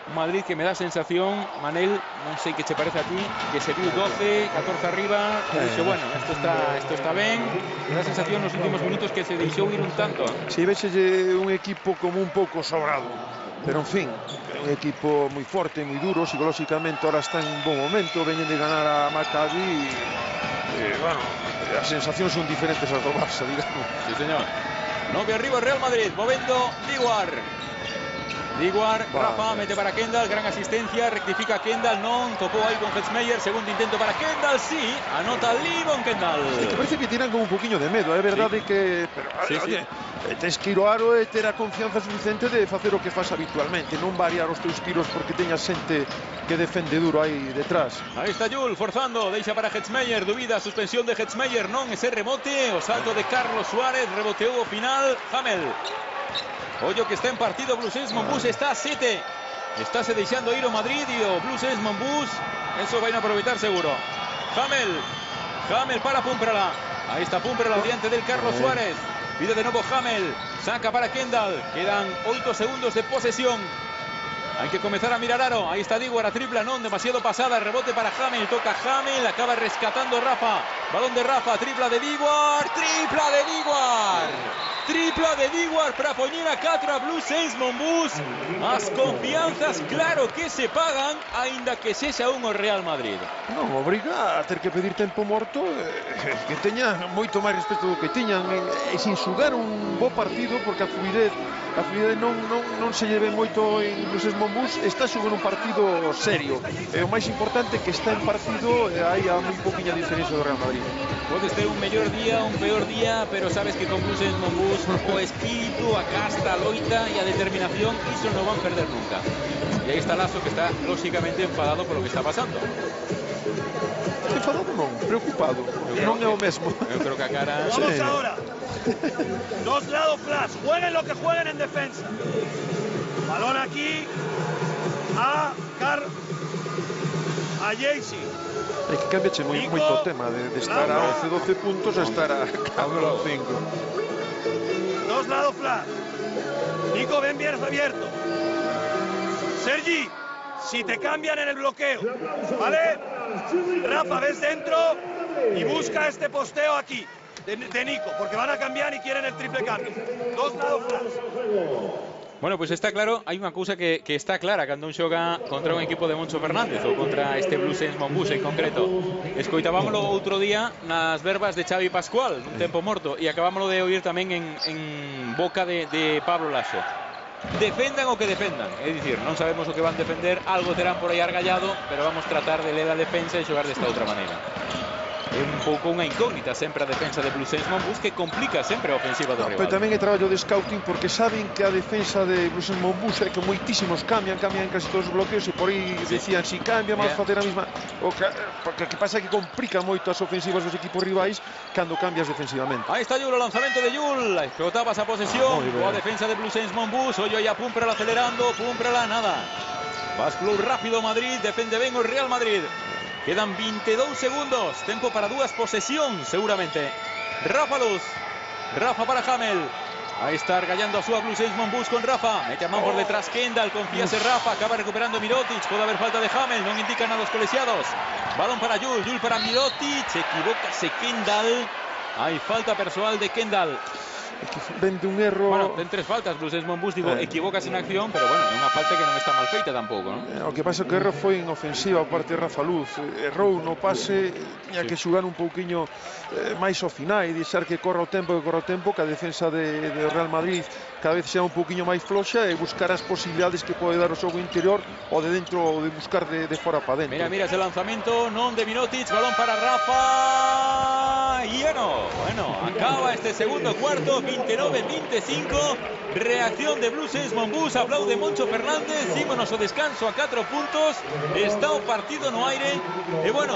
Un Madrid que me dá sensación, Manel, non sei que che parece a ti, que se viu 12, 14 arriba, e dixo, bueno, isto está ben, me dá sensación nos últimos minutos que se deixou ir un tanto. Si vexelle un equipo como un pouco sobrado, pero en fin, un equipo moi forte, moi duro, psicolóxicamente ahora está en un bon momento, veñen de ganar a Maccabi, bueno, as sensacións son diferentes ao do Barça, digamos. Sí, señor. 9 arriba Real Madrid, movendo Diguar, Rafa mete para Kendall, gran asistencia, rectifica Kendall, non, topou aí con Hetzmeyer, segundo intento para Kendall, sí, anota Livon Kendall. Que parece que tiran como un poquinho de medo, é verdade que... Pero, oye, tens que ir ao aro e ter a confianza suficiente de facer o que faz habitualmente, non variar os teus tiros porque teñas xente que defende duro aí detrás. Aí está Yul, forzando, deixa para Hetzmeyer, dubida, suspensión de Hetzmeyer, non, ese rebote, o salto de Carlos Suárez, reboteou o final, Hamel. Hoyo que está en partido, Blues Ensemble está a 7. Está se deixando ir o Madrid e o Blues Ensemble. Eso vai a aproveitar seguro. Hamel para Pumprala. Ahí está Pumprala diante del Carlos Suárez. Pide de nuevo Hamel. Saca para Kendall. Quedan 8 segundos de posesión. Hay que comenzar a mirar aro. Ahí está Diguar a tripla, non, demasiado pasada. Rebote para Hamel. Toca Hamel. Acaba rescatando Rafa. Balón de Rafa. Tripla de Diguar. Tripla de Diguar para poñer a 4 Blues Ensemble. As confianzas, claro que se pagan, aínda que sexa un o Real Madrid. Non, obriga a ter que pedir tempo morto, que teñan moito máis respeto do que tiñan, e sin xugar un bo partido, porque a fluidez non se lleve moito en Blues Ensemble, está xogando un partido serio. E o máis importante é que está en partido, e hai un poquinha diferencia do Real Madrid. Podes ter un mellor día, un peor día, pero sabes que con Blues Ensemble o espírito, a casta, a loita e a determinación, iso non van perder nunca. E aí está Lazo, que está lógicamente enfadado por lo que está pasando. Enfadado non, preocupado. Non é o mesmo. Eu creo que a cara... Vamos ahora. Dos lados flash, jueguen lo que jueguen en defensa. Balón aquí a Jaycee. É que cambiache moito o tema de estar a 11-12 puntos a estar a 4-5. Dos lados flash. Nico, ven bien abierto. Sergi, si te cambian en el bloqueo, ¿vale? Rafa, ves dentro y busca este posteo aquí de Nico, porque van a cambiar y quieren el triple cambio. Dos lados flash. Bueno, pues está claro, hai unha cousa que está clara cando un xoga contra un equipo de Moncho Fernández ou contra este Blues Ensemble en concreto. Escoitábamolo outro día nas verbas de Xavi Pascual, nun tempo morto, e acabámoslo de oír tamén en boca de Pablo Laso. Defendan o que defendan, é dicir, non sabemos o que van defender, algo terán por aí argallado, pero vamos tratar de ler a defensa e xogar desta outra maneira. É un pouco unha incógnita sempre a defensa de Blues Ensemble, que complica sempre a ofensiva do rival. Pero tamén é traballo de scouting, porque saben que a defensa de Blues Ensemble é que moitísimos cambian en casi todos os bloqueos, e por aí decían, si cambia, máis facer a mesma... Porque o que pasa é que complica moito as ofensivas dos equipos rivais cando cambias defensivamente. Aí está Yul, o lanzamento de Yul, explotaba esa posesión, coa defensa de Blues Ensemble, ollo aí a Pumprala acelerando, Pumprala nada. Basculou rápido Madrid, defende ben o Real Madrid. Quedan 22 segundos, tempo para dúas posesións seguramente. Rafa Luz, Rafa para Hamel. Ahí está argallando a su Blue Saints Monbus con Rafa. Mete a mano por detrás Kendall. Confíase Rafa. Acaba recuperando Mirotic. Puede haber falta de Hamel. No indican a los colegiados. Balón para Jules. Jules para Mirotic. Se equivoca Kendall. Hay falta personal de Kendall. Vende un erro. Bueno, ten 3 faltas, Blue Saints Monbus, digo, equivocas en acción, pero bueno, unha falta que non está mal feita tampouco, ¿no? O que pasa que o erro foi en ofensiva por parte de Rafa Luz. Errou no pase, tiña que xugar un pouquiño máis ao final e deixar que corra o tempo, que a defensa de Real Madrid cada vez sea un pouquiño máis floxa e buscar as posibilidades que pode dar o xogo interior ou de dentro ou de buscar de fora para dentro. Mira ese lanzamiento, non de Mirotic, balón para Rafa. Bueno, acaba este segundo cuarto, 29-25, reacción de Blue Saints Monbus, aplaude Moncho Fernández, ímonos ao descanso a 4 puntos, está o partido no aire, e bueno,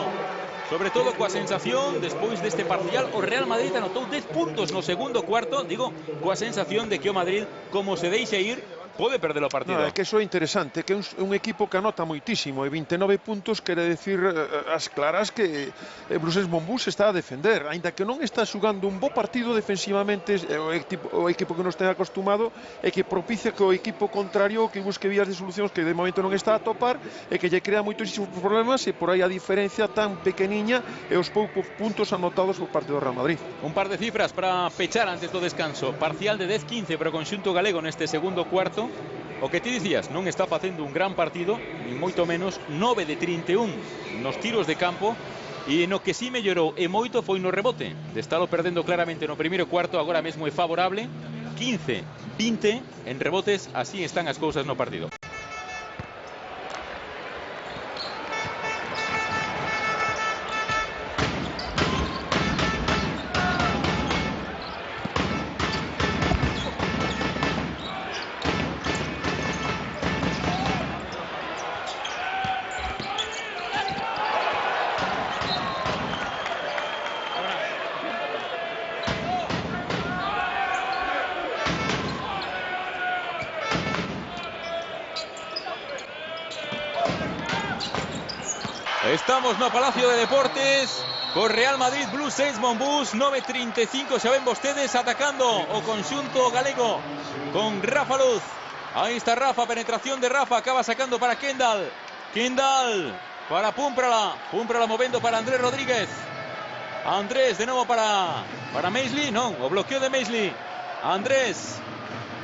sobre todo coa sensación, despois deste parcial, o Real Madrid anotou 10 puntos no segundo cuarto, digo, coa sensación de que o Madrid, como se deixe ir, pode perder o partido. No, é que eso é interesante, que é un equipo que anota moitísimo, e 29 puntos quere decir as claras que Blue Saints Monbus está a defender, aínda que non está xugando un bo partido defensivamente, o equipo que nos ten acostumado, e que propicia que o equipo contrario que busque vías de solucións que de momento non está a topar, e que lle crea moitos problemas, e por aí a diferencia tan pequeniña e os poucos puntos anotados por parte do Real Madrid. Un par de cifras para pechar antes do descanso, parcial de 10-15 para o conxunto galego neste segundo cuarto. O que ti dicías, non está facendo un gran partido, ni moito menos, 9 de 31 nos tiros de campo, e no que sí mellorou e moito foi no rebote. De estalo perdendo claramente no primeiro cuarto, agora mesmo é favorable, 15-20 en rebotes, así están as cousas no partido. Estamos no Palacio de Deportes co Real Madrid Blue Saints Monbus, 9:35, xa ven vostedes, atacando o conxunto galego con Rafa Luz. Aí está Rafa, penetración de Rafa, acaba sacando para Kendall para Púmprala movendo para Andrés Rodríguez. Andrés de novo para Maisley, non, o bloqueo de Maisley. Andrés,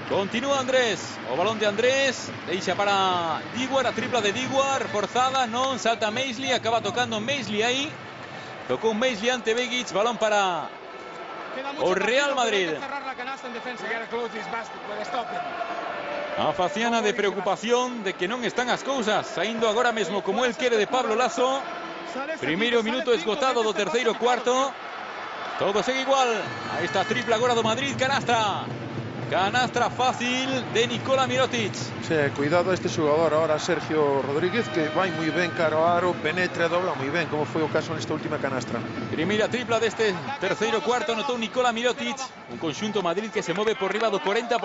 continúa Andrés, o balón de Andrés, deixa para Diguar, a tripla de Diguar, forzada, non, salta Maisley, acaba tocando Maisley aí, tocou Maisley ante Begic, balón para o Real Madrid. A faciana de preocupación de que non están as cousas saindo agora mesmo como el quere de Pablo Laso. Primeiro minuto esgotado do terceiro cuarto, todo segue igual. Aí está a tripla agora do Madrid, canastra fácil de Nikola Mirotic. Sí, cuidado a este jugador ahora, Sergio Rodríguez, que vai moi ben caro ao aro, penetra e dobla moi ben, como foi o caso nesta última canastra. Primeira tripla deste terceiro cuarto, anotou Nikola Mirotic, un conxunto Madrid que se move por riba do 40%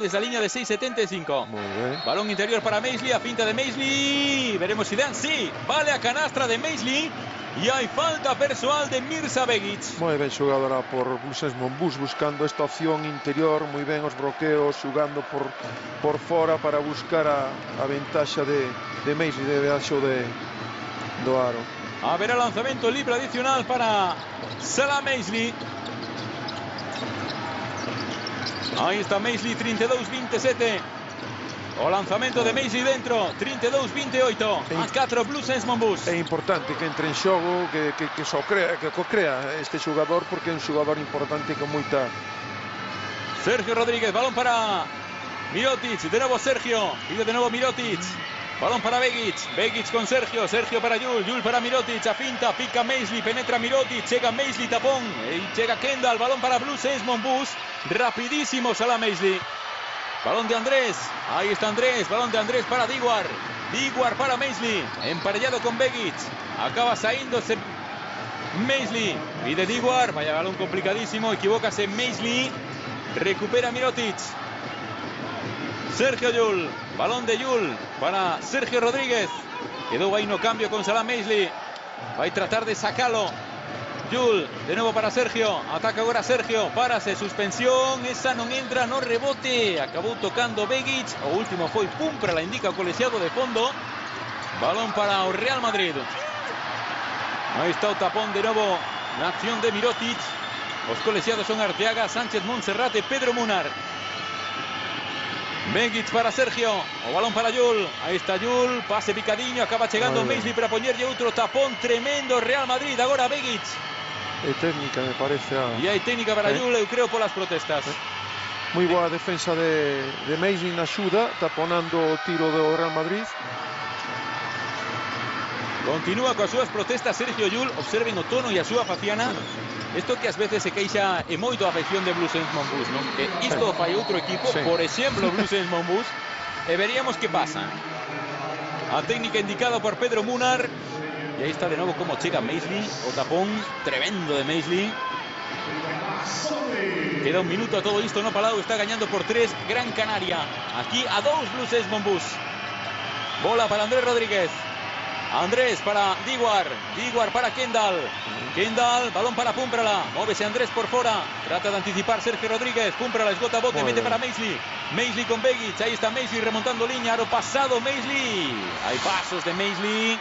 desde a liña de 6,75. Moi ben. Balón interior para Maisley, a finta de Maisley, veremos si dan, sí, vale a canastra de Maisley. E hai falta persoal de Mirza Begic. Moi ben xogada por Blue Saints Monbus, buscando esta opción interior, moi ben os bloqueos, xugando por fora para buscar a ventaxa de Maisley, de baixo do aro. A ver, el lanzamento libre adicional para Salah Maisley. Aí está Maisley, 32-27. O lanzamento de Maisley dentro, 32-28, a 4 Blue Saints Monbus. É importante que entre en xogo, que crea este xogador, porque é un xogador importante con moita... Sergio Rodríguez, balón para Mirotic, de novo Sergio, pide de novo Mirotic. Balón para Begic con Sergio para Jules para Mirotic, a finta, pica Maisley, penetra Mirotic, chega Maisley, tapón, e chega Kendall, balón para Blue Saints Monbus, rapidísimo Salah Maisley. Balón de Andrés, ahí está Andrés, balón de Andrés para Diguar para Maisley, emparellado con Begic, acaba saíndose Maisley, pide Diguar, vaya balón complicadísimo, equivócase Maisley, recupera Mirotic, Sergio Jules, balón de Jules para Sergio Rodríguez, quedou aí no cambio con Salah Maisley, vai tratar de sacalo, Jul, de nuevo para Sergio. Ataca agora Sergio. Párase, suspensión. Esa non entra, no rebote. Acabou tocando Begic. O último foi Pumprala, indica o colexiado de fondo. Balón para o Real Madrid. Aí está o tapón de novo na acción de Mirotic. Os colexiados son Arteaga, Sánchez Montserrat e Pedro Munar. Begic para Sergio. O balón para Jul. Aí está Jul. Pase picadiño. Acaba chegando Meisley para poñerlle outro tapón tremendo. Real Madrid agora Begic. É técnica, me parece. E hai técnica para Jul, eu creo, polas protestas. Moi boa defensa de Meisley na xuda, taponando o tiro do Real Madrid. Continúa coas súas protestas Sergio Jul. Observen o tono e a súa faciana. Isto que ás veces se queixa e moito a afección de Blues Saints Monbus, non? Que isto fai outro equipo, por exemplo, Blues Saints Monbus, e veríamos que pasa. A técnica indicada por Pedro Munar. E aí está de novo como chega Meisley. O tapón tremendo de Meisley. Queda un minuto a todo isto no Palau. Está gañando por 3 Gran Canaria. Aquí a 2 Blues Saints Monbus. Bola para Andrés Rodríguez. Andrés para Diguar. Diguar para Kendall. Kendall, balón para Pumprala. Móvese Andrés por fora. Trata de anticipar Sergio Rodríguez. Pumprala esgota bote, mete para Meisley. Meisley con Begic. Ahí está Meisley remontando línea. Aro pasado Meisley. Hay pasos de Meisley.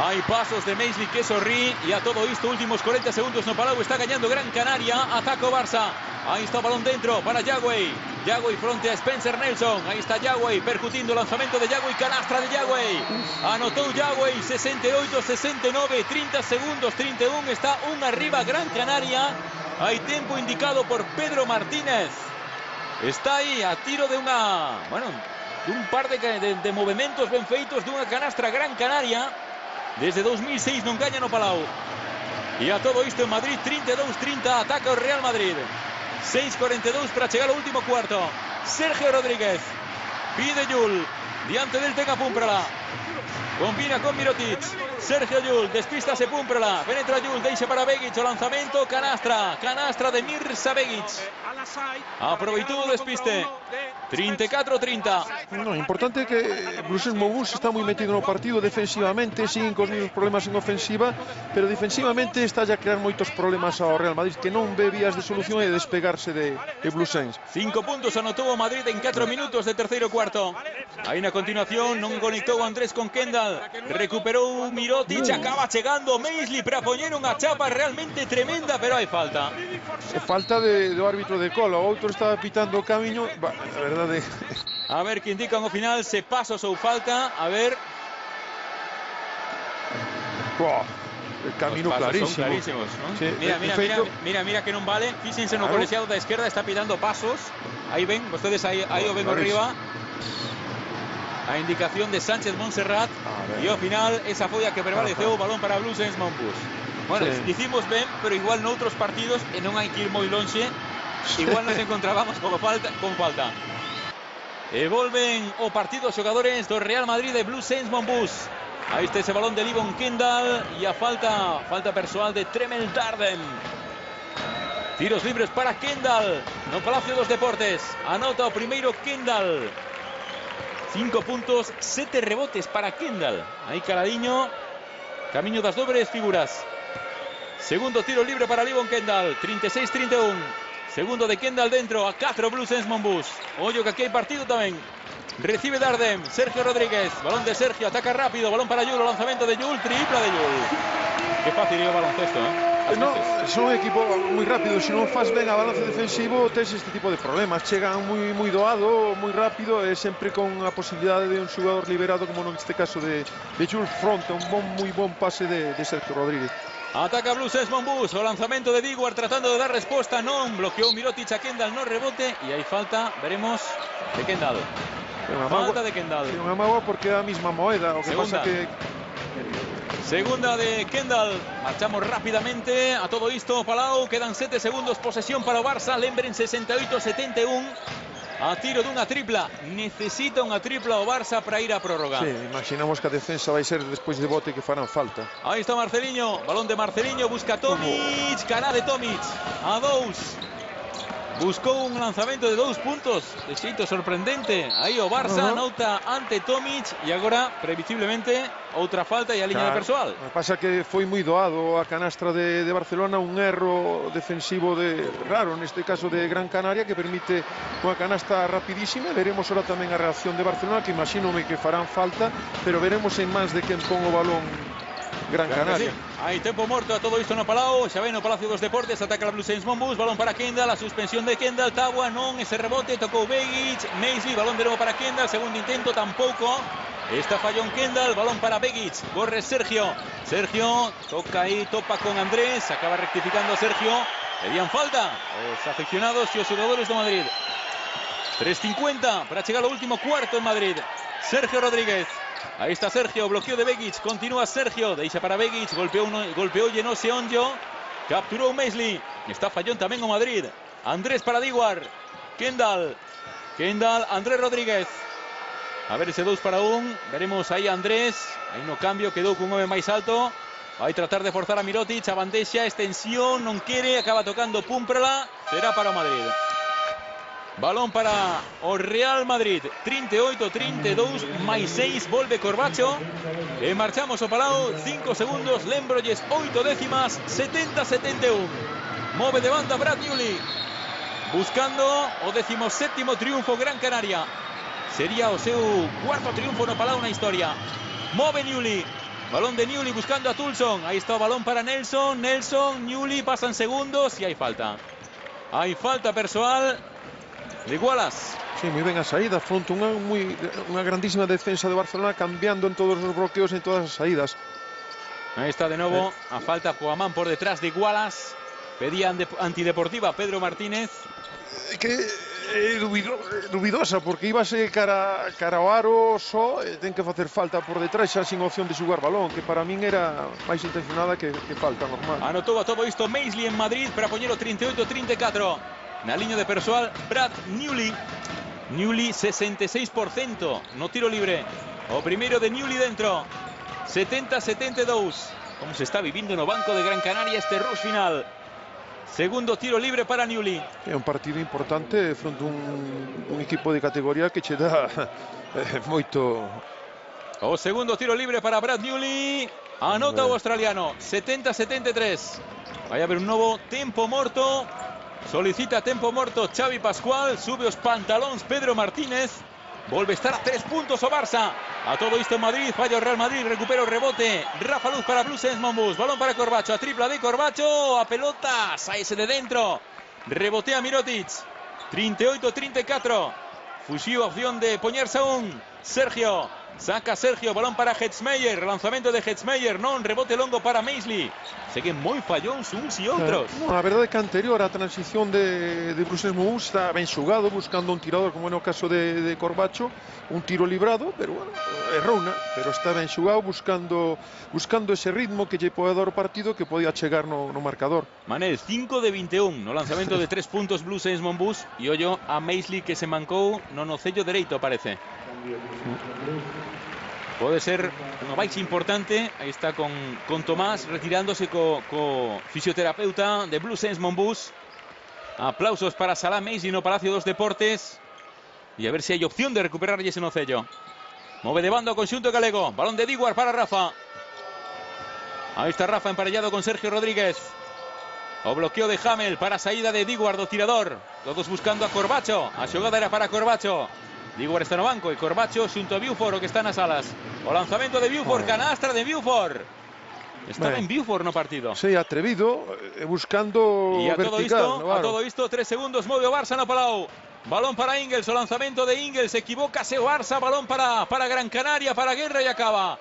Hay pasos de Meisley que sorrí. Y a todo esto, últimos 40 segundos no Palau. Está gañando Gran Canaria. Ataca o Barça. Ahí está o balón dentro para Yagüey. Yagüey frente a Spencer Nelson. Ahí está Yagüey percutindo o lanzamento de Yagüey. Canastra de Yagüey. Anotou Yagüey. 68-69. 30 segundos. 31. Está un arriba Gran Canaria. Hay tiempo indicado por Pedro Martínez. Está aí a tiro de unha... Bueno, de un par de movimentos ben feitos de unha canastra Gran Canaria. Desde 2006 non gaña no Palau. E a todo isto en Madrid 32-30. Ataca o Real Madrid. 6:42 para chegar ao último cuarto. Sergio Rodríguez. Pide Jul. Diante del tenga Pumprala. Combina con Mirotic. Sergio Jul. Despístase Pumprala. Penetra Jul. Deixa para Begic. O lanzamento. Canastra. Canastra de Mirza Begic. Aproveitou o despiste. 34-30. No, importante que Blues Saints Monbus está moi metido no partido defensivamente, siguen cos mesmos problemas en ofensiva, pero defensivamente está a crear moitos problemas ao Real Madrid, que non ve vías de solución e despegarse de Blues Saints. 5 puntos anotou o Madrid en 4 minutos de terceiro cuarto. Aí na continuación non conectou Andrés con Kendall. Recuperou Mirotic, acaba chegando Meisley para poñer unha chapa realmente tremenda, pero hai falta. Falta do árbitro de cola, o outro estaba pitando o camiño, a verdade. A ver que indican ao final se pasos ou falta, a ver. El camino clarísimo. Son clarísimos, ¿no? Sí, mira que non vale. Fíxense no colexiado da esquerda, está pitando pasos. Aí ven, vostedes aí o ven arriba. A indicación de Sánchez Montserrat. E ao final esa foi a que prevaleceu o balón para Blues Saints Monbus. Bueno, dicimos ben, pero igual noutros partidos e non hai que ir moi lonxe. Igual nos encontrábamos con falta. E volven o partido os xogadores do Real Madrid de Blues Saints Monbus. Aí está ese balón de Livon Kendall e a falta persoal de Tremel Darden. Tiros libres para Kendall no Palacio dos Deportes. Anota o primeiro Kendall. 5 puntos, 7 rebotes para Kendall. Aí caladiño, camiño das dobres figuras. Segundo tiro libre para Livon Kendall. 36-31. Segundo de Kendall dentro, a 4 Blues Saints Monbus. Ollo que aquí hai partido tamén. Recibe Darden, Sergio Rodríguez. Balón de Sergio, ataca rápido. Balón para Jul, o lanzamento de Jul, tripla de Jul. Qué fácil é o baloncesto, No, son un equipo moi rápido. Se non faz ben a balance defensivo, tes este tipo de problemas. Chegan moi doado, moi rápido, e sempre con a posibilidade de un xogador liberado, como neste caso de Jul fronte. Un moi bon pase de Sergio Rodríguez. Ataca Blues Saints Monbus, o lanzamento de Diguar tratando de dar resposta, non bloqueou Mirotic a Kendall, no rebote, e hai falta, veremos, de Kendall. Falta de Kendall. Unha mágoa porque é a mesma moeda, o que pasa que... Segunda de Kendall. Marchamos rápidamente a todo isto, Palau, quedan 7 segundos, posesión para o Barça, lembren 68-71. A tiro dunha tripla. Necesita unha tripla o Barça para ir a prórroga. Sí, imaginamos que a defensa vai ser despois de bote que farán falta. Aí está Marceliño, balón de Marceliño, busca Tomic, cara de Tomic. A 2. Buscó un lanzamento de 2 puntos de xeito sorprendente. Aí o Barça anota ante Tomic e agora, previsiblemente, outra falta e a liña de persoal. Pasa que foi moi doado a canastra de Barcelona, un erro defensivo raro, neste caso de Gran Canaria, que permite unha canasta rapidísima. Veremos ahora tamén a reacción de Barcelona, que imagínome que farán falta, pero veremos en mans de quen pon o balón Gran Canaria. Sí. Hai tempo morto a todo isto no Palau. Xa ven no Palacio dos Deportes, ataca a Blue Saints Monbus, balón para Kendall, a suspensión de Kendall, Tabua non, ese rebote, tocou Begic, Maisley, balón de novo para Kendall, segundo intento tampouco. Esta falló en Kendall, balón para Begic, corre Sergio, toca aí, topa con Andrés, acaba rectificando Sergio, pedían falta os afeccionados e os xogadores do Madrid. 3:50 para chegar ao último cuarto en Madrid. Sergio Rodríguez. Ahí está Sergio, bloqueo de Begic, continúa Sergio, deixa para Begic, golpeou Yenose Onjo, capturou Maisley, está fallón tamén o Madrid. Andrés para Diguar, Kendall, Andrés Rodríguez. A ver ese 2-1, veremos aí a Andrés, aí no cambio, quedou cun home máis alto, vai tratar de forzar a Mirotic, a bandexa, extensión, non quere, acaba tocando Pumprala, será para o Madrid. Balón para o Real Madrid, 38-32, máis 6, volve Corbacho. E marchamos ao Palau, 5 segundos, Lembrolles 8 décimas, 70-71. Move de banda Brad Newley, buscando o 17º triunfo Gran Canaria. Sería o seu cuarto triunfo no Palau na historia. Move Newley, balón de Newley buscando a Toulson. Aí está o balón para Nelson, Newley, pasan segundos e hai falta. Hai falta persoal de Wallace. Sí, moi ben a saída, fronte unha grandísima defensa de Barcelona, cambiando en todos os bloqueos, en todas as saídas. Aí está de novo a falta coa man por detrás de Wallace. Pedía antideportiva Pedro Martínez. Que é dubidosa, porque íbase cara ao aro só, ten que facer falta por detrás xa sin opción de xogar balón, que para min era máis intencionada que falta normal. Anotou a todo isto Maisley en Madrid para poñer o 38-34. Na liña de persoal, Brad Newley. Newley, 66% no tiro libre. O primeiro de Newley dentro. 70-72. Como se está vivindo no banco de Gran Canaria este rush final. Segundo tiro libre para Newley. É un partido importante fronte un equipo de categoría que che dá moito. O segundo tiro libre para Brad Newley. Anota o australiano. 70-73. Vai haber un novo tempo morto. Solicita tempo morto Xavi Pascual, sube os pantalóns Pedro Martínez, volve a estar a 3 puntos o Barça. A todo isto en Madrid, falla o Real Madrid, recupera o rebote, Rafa Luz para Blue Saints Monbus, balón para Corbacho, a tripla de Corbacho, a pelota, saese de dentro, rebotea Mirotic, 38-34, fuxiu a opción de poñerse un Sergio. Saca Sergio, balón para Hetzmeyer, lanzamento de Hetzmeyer, non, rebote longo para Maisley. Seguen moi fallóns uns e outros. A verdade é que anterior a transición de Blue Saints Monbus está ben xugado, buscando un tirador, como no caso de Corbacho, un tiro librado, pero bueno, errouna, pero está ben xugado, buscando ese ritmo que lle pode dar o partido, que podía chegar no marcador. Manel, 5 de 21 no lanzamento de 3 puntos Blue Saints Monbus, e ollo a Maisley que se mancou no nocello dereito, parece. Pode ser unha baixa importante. Aí está con Tomás retirándose co fisioterapeuta de Blue Saints Monbus. Aplausos para Salah Maisley no Palacio dos Deportes. E a ver se hai opción de recuperarlle ese nocello. Move de banda o conxunto galego. Balón de Diguar para Rafa. Aí está Rafa emparellado con Sergio Rodríguez. O bloqueo de Hamel para a saída de Diguar do tirador. Todos buscando a Corbacho. A xogada era para Corbacho. Diguar está no banco e Corbacho xunto a Buford, o que está nas alas. O lanzamento de Buford, canastra de Buford. Estaba en Buford no partido. Sí, atrevido, buscando vertical. A todo isto, 3 segundos, move o Barça no Palau. Balón para Ingels, o lanzamento de Ingels, equivócase o Barça, balón para Gran Canaria, para Guerra e acaba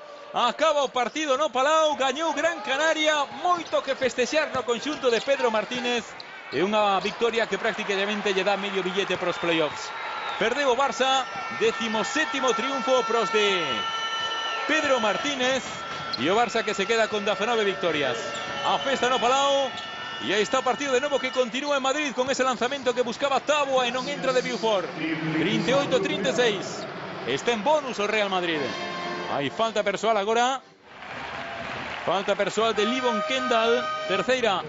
o partido no Palau, gañou Gran Canaria, moito que festexar no conxunto de Pedro Martínez. E unha victoria que prácticamente lle dá medio billete para os playoffs. Perdeu o Barça, 17º triunfo pros de Pedro Martínez. E o Barça que se queda con 19 victorias. A festa no Palau. E aí está o partido de novo que continúa en Madrid con ese lanzamento que buscaba Tabua e non entra de Buford. 38-36. Está en bonus o Real Madrid. Hai falta persoal agora. Falta persoal de Livon Kendall. Terceira.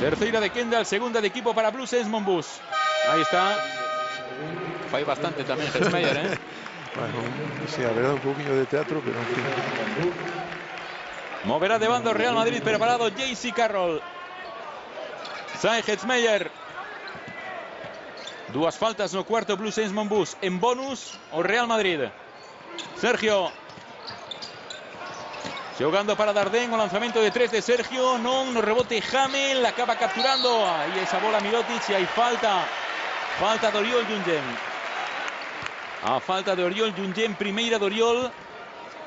Terceira de Kendall, segunda de equipo para Blues Esmond Bus. Ahí está. Fai bastante también Hetzmeyer, ¿eh? Bueno, sí, a verdad, un poquillo de teatro, pero en fin. Moverá de banda o Real Madrid, preparado JC Carroll. Sae Hetzmeyer. Dúas faltas no cuarto Blues Esmond Bus. En bonus o Real Madrid. Sergio. Jugando para Dardenne, o lanzamento de 3 de Sergio, non, no rebote Hamel, acaba capturando, ahí esa bola Mirotic y hay falta de Oriol Jungen. A falta de Oriol Jungen, primeira de Oriol,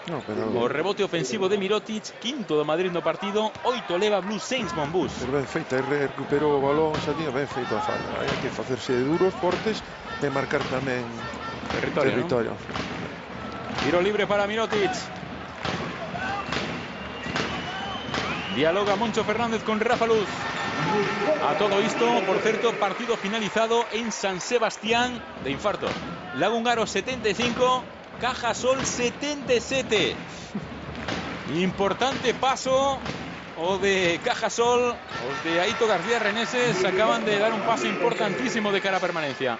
no, pero... o rebote ofensivo de Mirotic, quinto do Madrid no partido, 8 leva Blues Esmond Bus. Pero ben feita, recuperou o balón, xa tiña ben feito a falta, hai que facerse duros, fortes, e marcar tamén territorio. Tiro libre para Mirotic. Dialoga Moncho Fernández con Rafa Luz. A todo esto, por cierto, partido finalizado en San Sebastián de infarto. Lagungaro 75, Cajasol 77. Importante paso o de Cajasol, o de Aito García Reneses. Acaban de dar un paso importantísimo de cara a permanencia.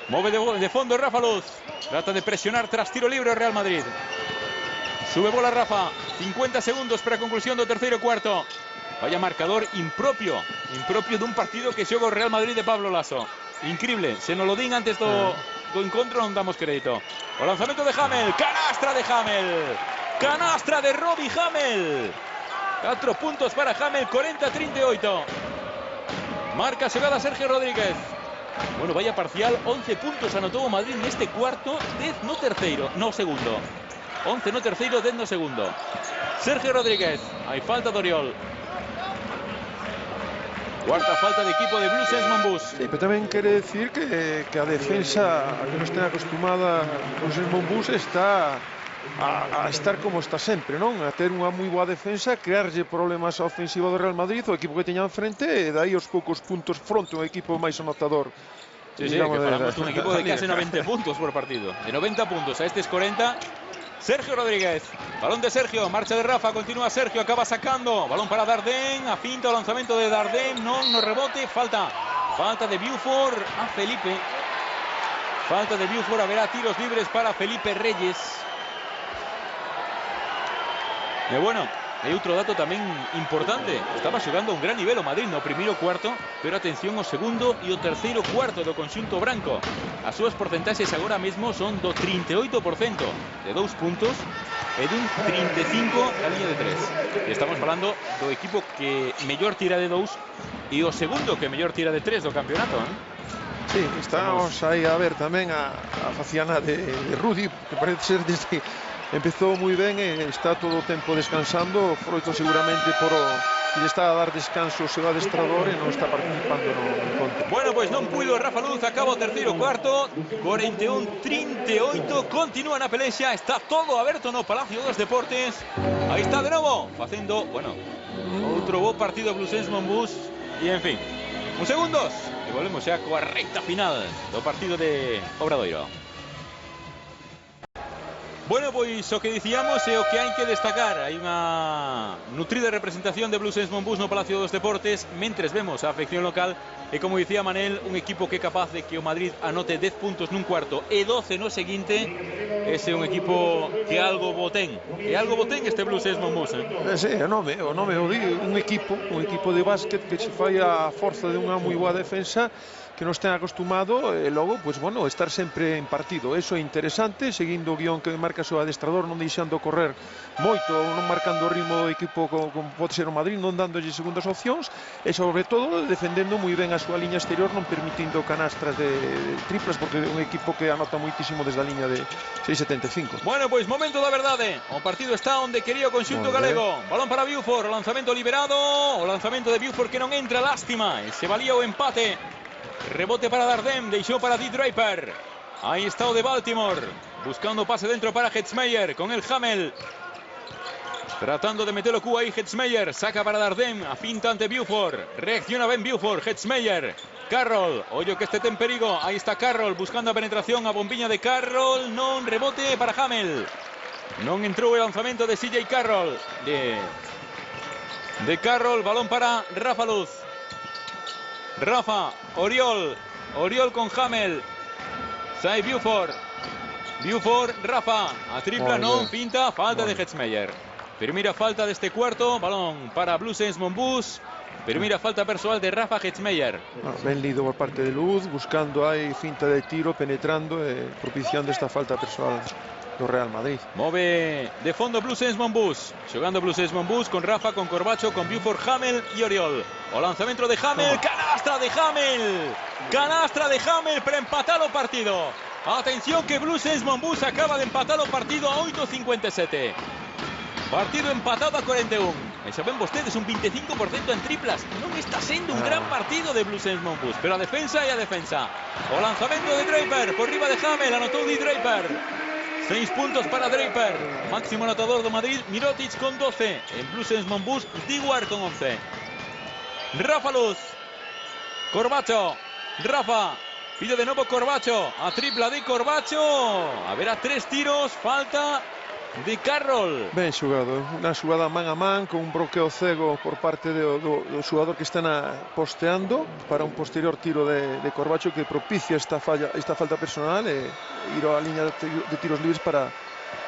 Mueve de fondo Rafa Luz. Trata de presionar tras tiro libre Real Madrid. Sube bola Rafa, 50 segundos para conclusión do terceiro cuarto. Vaya marcador impropio de un partido que xoga o Real Madrid de Pablo Laso. Increíble, se nos lo din antes do encontro, non damos crédito. O lanzamento de Hamel, canastra de Hamel. Canastra de Robbie Hamel. 4 puntos para Hamel, 40-38. Marca xogada Sergio Rodríguez. Bueno, vaya parcial, 11 puntos anotó o Madrid neste cuarto, 10 no terceiro, no segundo. 11 no terceiro, 10 no segundo. Sergio Rodríguez, hai falta de Oriol. Cuarta falta de equipo de Blues Esmond Bus. Sí, pero tamén quere decir que a defensa, a que non está acostumada Blues Esmond Bus, está a estar como está sempre, non? A ter unha moi boa defensa, crearlle problemas á ofensiva do Real Madrid, o equipo que teña enfrente, e dai os poucos puntos fronte, un equipo máis anotador. Sí, que falamos un equipo de casi 90 puntos por partido. De 90 puntos a este es 40. Sergio Rodríguez, balón de Sergio, marcha de Rafa, continúa Sergio, acaba sacando, balón para Dardenne, a finta o lanzamento de Dardenne, no rebote, falta de Buford a Felipe, falta de Buford, haberá tiros libres para Felipe Reyes. E bueno, hai outro dato tamén importante, estaba xogando a un gran nivel o Madrid no primeiro cuarto, pero atención ao segundo e o terceiro cuarto do conxunto branco. As súas porcentaxes agora mesmo son do 38% de 2 puntos e dun 35% a liña de 3. E estamos falando do equipo que mellor tira de 2 e o segundo que mellor tira de 3 do campeonato, ¿eh? Sí, estamos aí a ver tamén a faciana de Rudy, que parece ser desde... Empezou moi ben e está todo o tempo descansando, froito seguramente por o que lle está a dar descanso o seu adestrador e non está participando no encontro. Bueno, pois non puido Rafa Luz, acaba o terceiro cuarto, 41-38, continúa na pelexa, está todo aberto no Palacio dos Deportes. Aí está de novo, facendo, bueno, outro bo partido Blues Esmond Bus e en fin, uns segundos e volvemos xa coa recta final do partido de Obradoiro. Bueno, pois o que dicíamos é o que hai que destacar. Hai unha nutrida representación de Blues Esmond Bus no Palacio dos Deportes, mentres vemos a afección local e, como dicía Manel, un equipo que é capaz de que o Madrid anote 10 puntos nun cuarto e 12 no seguinte. Ese é un equipo que algo bo ten. Que algo bo ten este Blues Esmond Bus, Sí, o nome o di, un equipo de básquet que se fai a forza de unha moi boa defensa, que non estén acostumado e logo, pois, bueno, estar sempre en partido. Eso é interesante, seguindo o guión que marca o seu adestrador, non deixando correr moito, non marcando o ritmo do equipo como pode ser o Madrid, non dándolle segundas opcións e, sobre todo, defendendo moi ben a súa liña exterior, non permitindo canastras de triplas, porque é un equipo que anota moitísimo desde a liña de 6,75. Bueno, pois momento da verdade. O partido está onde quería o conxunto galego. Balón para Buford, o lanzamento liberado, o lanzamento de Buford que non entra, lástima, e se valía o empate. Rebote para Dardenne, deixou para D. Draper. Ahí está o de Baltimore, buscando pase dentro para Hetzmeyer, con el Hamel. Tratando de meter o Q aí Hetzmeyer, saca para Dardenne, a finta ante Buford. Reacciona ben Buford, Hetzmeyer. Carroll, ollo que este ten perigo, aí está Carroll, buscando a penetración, a bombiña de Carroll, non, rebote para Hamel. Non entrou o lanzamento de CJ Carroll. de Carroll. Balón para Rafa Luz. Rafa, Oriol. Oriol con Hamel. Sai Buford. Buford, Rafa. A tripla, no. Pinta. Falta de Hetzmeyer. Primera falta de este cuarto. Balón para Blues Saints Monbus. Primera falta personal de Rafa Hetzmeyer. Ben lido por parte de Luz, buscando ahí finta de tiro, penetrando, propiciando esta falta personal do Real Madrid. Move de fondo Blues Saints Monbus. Jugando Blues Saints Monbus con Rafa, con Corbacho, con Buford, Hamel y Oriol. O lanzamiento de Hamel. Canastra de Hamel. Canastra de Hamel para empatar el partido. Atención que Blues Saints Monbus acaba de empatar el partido a 8:57. Partido empatado a 41. E saben vostedes, un 25% en triplas. Non está sendo un gran partido de Blues Saints Monbus, pero a defensa e a defensa. O lanzamento de Draper, por riba de Hamel, anotou Di Draper. 6 puntos para Draper. Máximo anotador do Madrid, Mirotic con 12. En Blues Saints Monbus, Diguar con 11. Rafa Luz. Corbacho. Rafa. Pide de nuevo Corbacho. A tripla de Corbacho. Haberá 3 tiros. Falta de Carroll. Ben xogado, unha xogada man a man con un bloqueo cego por parte do xogador que están posteando para un posterior tiro de Corbacho que propicia esta falta personal e ir á liña de tiros libres para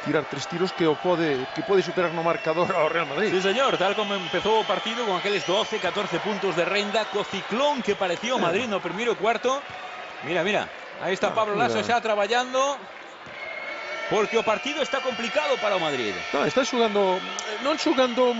tirar 3 tiros que pode superar no marcador ao Real Madrid. Sí, señor, tal como empezou o partido con aqueles 12, 14 puntos de renda, co ciclón que parecía o Madrid no primeiro cuarto. Mira, aí está Pablo Laso xa traballando. Porque o partido está complicado para o Madrid. No, está xogando, non xogando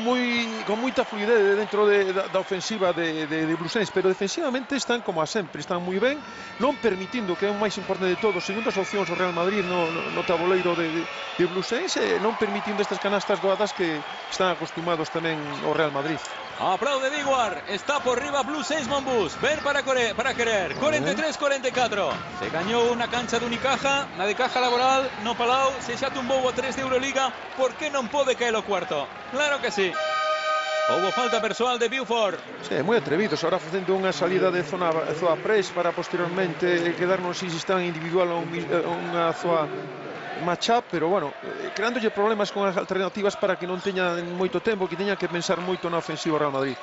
con moita fluidez dentro da ofensiva de Blues Saints, pero defensivamente están como a sempre, están moi ben, non permitindo, que é o máis importante de todo, segundas opcións o Real Madrid no tabuleiro de Blues Saints, non permitindo estas canastas doadas que están acostumados tamén o Real Madrid. Aplaude Diguar, está por riba Blues Saints Monbus, ver para querer, 43-44. Se gañou unha cancha de Unicaja, na de Caja Laboral, no Palau, se xa tumbou o 3 de Euroliga, por que non pode caer o cuarto? Claro que sí. Houbo falta persoal de Buford. Sí, moi atrevidos, ahora facendo unha salida de zona press para posteriormente quedarnos si sistema individual ou unha zona match-up, pero bueno, creándolle problemas con as alternativas para que non teñan moito tempo, que teñan que pensar moito na ofensiva Real Madrid.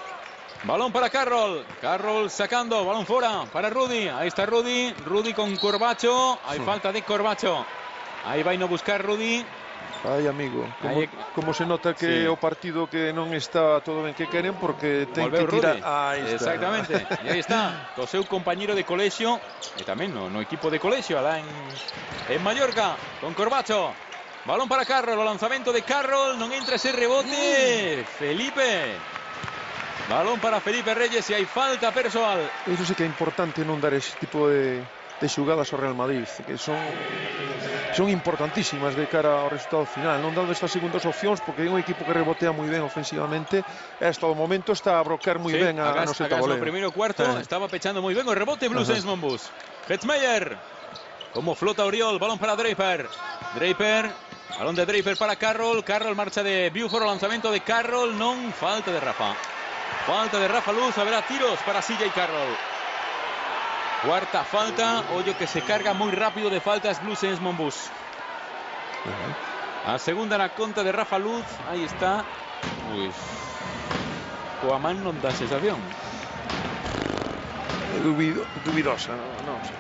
Balón para Carroll. Carroll sacando, balón fuera para Rudy. Ahí está Rudy. Rudy con Corbacho. Hay falta de Corbacho. Aí vai no buscar Rudy. Ai, amigo, como se nota que o partido que non está todo ben que queren porque ten que tirar. Exactamente. E aí está, o seu compañero de colexio e tamén no equipo de colexio alá en Mallorca con Corbacho. Balón para Carroll, o lanzamento de Carroll, non entra ese rebote. Felipe. Balón para Felipe Reyes e hai falta persoal. Iso sí que é importante non dar ese tipo de xugadas ao Real Madrid, que son importantísimas de cara ao resultado final, non dando estas segundas opcións porque é un equipo que rebotea moi ben ofensivamente e hasta o momento está a bloquear moi ben a no seu taboleo. No primeiro cuarto estaba pechando moi ben o rebote Blues Saints Monbus. Hetzmeyer, como flota Oriol, balón para Draper, balón de Draper para Carroll, Carroll marcha de Buford, o lanzamento de Carroll, non, falta de Rafa Luz, haberá tiros para CJ Carroll. Cuarta falta, ollo que se carga moi rápido de faltas Blues Saints Monbus. A segunda na conta de Rafa Luz, aí está. Pois coa man non dá sensación. Dubidosa, non sei.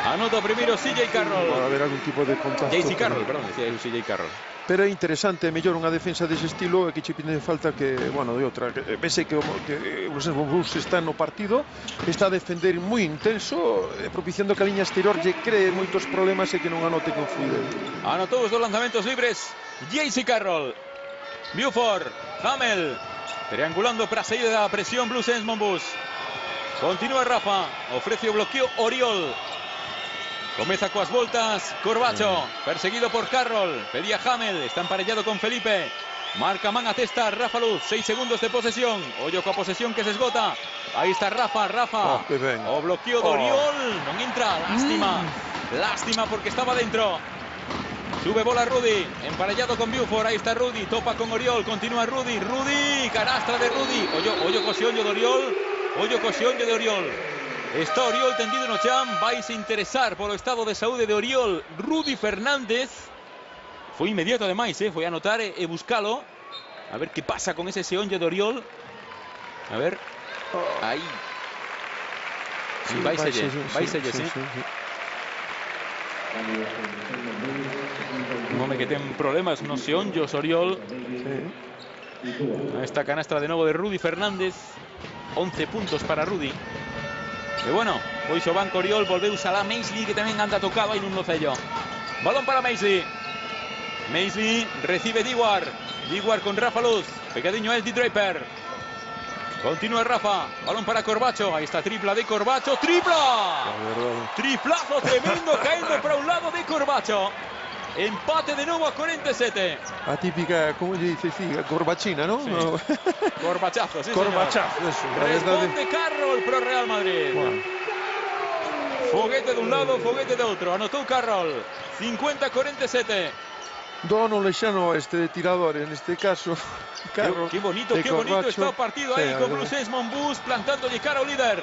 Anota primeiro CJ Carroll. Pode haber algún tipo de contacto. JC Carroll, perdón, decía CJ Carroll. Pero é interesante, mellor unha defensa dese estilo e que che pide falta que, bueno, de outra. Vese que o Blues Saints Monbus está no partido, está a defender moi intenso, propiciando que a liña exterior lle cree moitos problemas e que non anote con fluidez. Anotou os dos lanzamentos libres JC Carroll. Buford, Hamel, triangulando para sair da presión Blues Saints Monbus. Continúa Rafa, ofrece o bloqueo Oriol. Comeza coas voltas Corbacho, perseguido por Carroll, pedía Hamel, está emparellado con Felipe. Marca man a testa Rafa Luz, 6 segundos de posesión. Ollo coa posesión que se esgota. Aí está Rafa. O bloqueo de Oriol, non entra, lástima porque estaba dentro. Sube bola Rudy, emparellado con Buford, aí está Rudy, topa con Oriol, continúa Rudy, canastra de Rudy. Ollo co xeonllo de Oriol. Está Oriol tendido no chan, vais a interesar polo estado de saúde de Oriol. Rudy Fernández foi inmediato ademais, foi a anotar e buscalo. A ver que pasa con ese xeonllo de Oriol. A ver. Aí. Sí, vai ser, sí. Un home que ten problemas no se onllos Oriol. Esta canastra de novo de Rudy Fernández. 11 puntos para Rudy. E bueno, pois o banco Oriol volveu Salah Maisley, que tamén anda tocado aí nun locello. Balón para Maisley. Maisley recibe Dewar. Dewar con Rafa Luz. Pegadiño a Eddie Draper. Continúa Rafa. Balón para Corbacho. Ahí está tripla de Corbacho. ¡Tripla! Triplazo tremendo caendo para un lado de Corbacho. Empate de nuevo a 47. La típica, ¿cómo se dice? Corbachina, ¿no? Sí. Corbachazo, sí, Corbachazo, eso. Responde Carroll pro Real Madrid. Bueno. Foguete de un lado, foguete de otro. Anotó Carroll. 50-47. Dono lexano de tirador, en este caso. Carroll, qué bonito está el partido ahí con Blues Monbus plantándole cara al líder.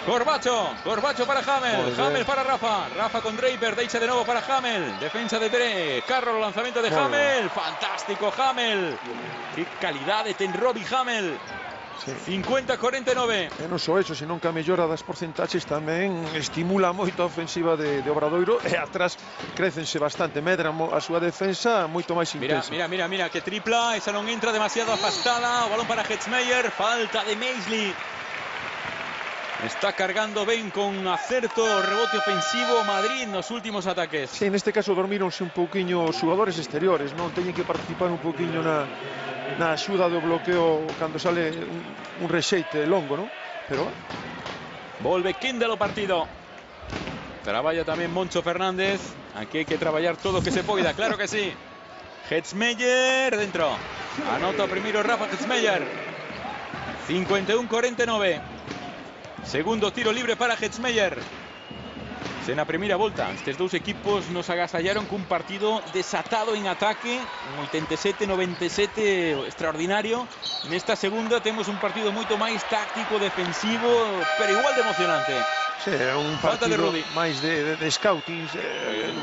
Corbacho para Hamel. Hamel para Rafa. Rafa con Draper. Deixa de nuevo para Hamel. Defensa de Dre. Carroll, lanzamiento de Hamel. Fantástico Hamel. Qué calidad de ten Robbie Hamel. Sí. 50-49. E non só eso, senón que a mellora das porcentaxes tamén estimula moito a ofensiva de Obradoiro, e atrás crécense bastante, medra a súa defensa moito máis intensa. Mira, que tripla, esa non entra demasiado afastada, o balón para Hetzmeyer, falta de Maisley. Está cargando ben con acerto o rebote ofensivo Madrid nos últimos ataques. Sí, neste caso dormíronse un pouquiño os xogadores exteriores, non teñen que participar un pouquiño na axuda do bloqueo cando sale un rexeite longo, non? Pero volve Kendall o partido. Traballa tamén Moncho Fernández. Aquí hai que traballar todo o que se poida, claro que sí. Hetzmeyer dentro. Anota o primeiro Rafa Hetzmeyer. 51-49. Segundo tiro libre para Hetzmeyer. En la primera volta, estos dos equipos nos agasallaron con un partido desatado en ataque, un 87-97 extraordinario. En esta segunda tenemos un partido mucho más táctico, defensivo, pero igual de emocionante. Sí, un partido máis de scouting.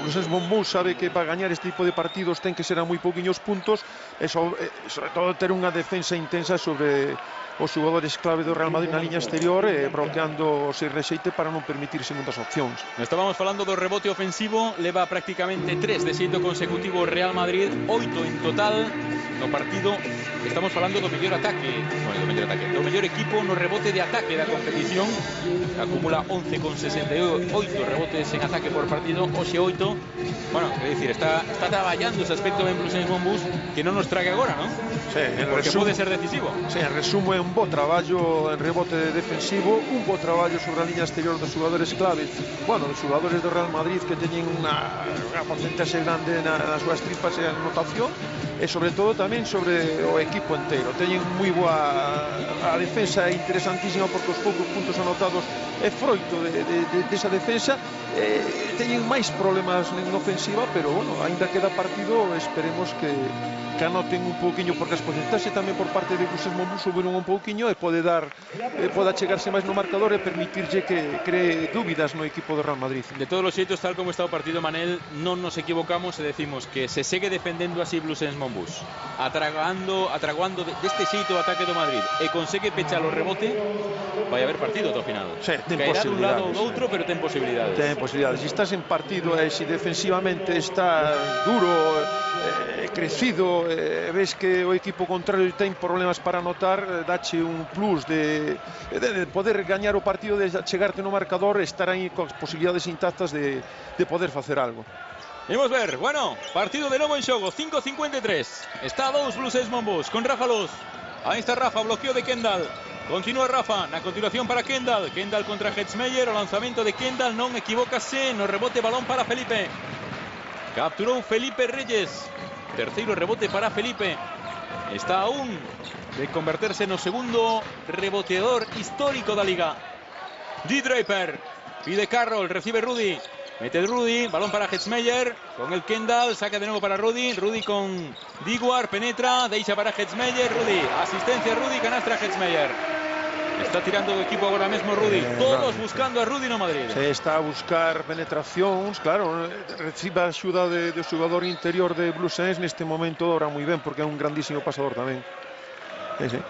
Los Monbus sabe que para gañar este tipo de partidos ten que ser a moi pouquiños puntos e sobre todo ter unha defensa intensa sobre os xogadores clave do Real Madrid na liña exterior, bloqueando o rexeite para non permitir segundas opcións. Estábamos falando do rebote ofensivo, leva prácticamente 3 de 7 consecutivo Real Madrid, 8 en total no partido. Estamos falando do mellor ataque, do mellor equipo no rebote de ataque da competición. Acumula 11,68 rebotes en ataque por partido, oxe 8. Bueno, é dicir, está traballando ese aspecto en Blues Monbus que non nos trague agora, non? Sí, porque pode ser decisivo. Sí, en resumo é un bo traballo en rebote defensivo, un bo traballo sobre a liña exterior dos xogadores claves, bueno, dos xogadores do Real Madrid que teñen unha porcentaxe grande nas súas tripas e a anotación, e sobre todo tamén sobre o equipo inteiro. Teñen moi boa a defensa, é interesantísima porque os poucos puntos anotados é froito desa defensa. Teñen máis problemas en ofensiva, pero bueno, ainda queda partido, esperemos que anoten un pouquiño, porque as porcentaxes tamén por parte de Blues Monbus subiron un pouquiño e pode chegarse máis no marcador e permitirlle que cree dúbidas no equipo do Real Madrid. De todos os xeitos, tal como está o partido, Manel, non nos equivocamos e decimos que se segue defendendo así Blues Monbus, atraguando deste xeito o ataque do Madrid e consegue pechar o rebote, vai haber partido ao final. Sí, ten caerá posibilidades. Dun lado ou do outro, pero ten posibilidades. Ten posibilidades. Se estás en partido e se defensivamente está duro, crecido, ves que o equipo contrario ten problemas para anotar, dache un plus de poder gañar o partido, de chegarte no marcador, estar aí con posibilidades intactas de poder facer algo. Vamos a ver, bueno, partido de novo en xogo, 5-53. Está a 2 Blues Monbus con Rafa Luz. Aí está Rafa, bloqueo de Kendall. Continúa Rafa, na continuación para Kendall. Kendall contra Hetzmeyer, o lanzamento de Kendall, non equivócase, no rebote balón para Felipe. Capturou Felipe Reyes. Terceiro rebote para Felipe. Está aún de converterse no segundo reboteador histórico da Liga. D. Draper. Pide Carroll, recibe Rudy. Mete Rudy, balón para Hetzmeyer. Con el Kendall, saca de nuevo para Rudy. Rudy con Dewar, penetra, deixa para Hetzmeyer. Rudy, asistencia Rudy, canastra Hetzmeyer. Está tirando o equipo agora mesmo Rudy. Todos buscando a Rudy no Madrid. Se está a buscar penetracións, claro, recibe a axuda do xogador interior de Blues neste momento, ora moi ben, porque é un grandísimo pasador tamén. Sí.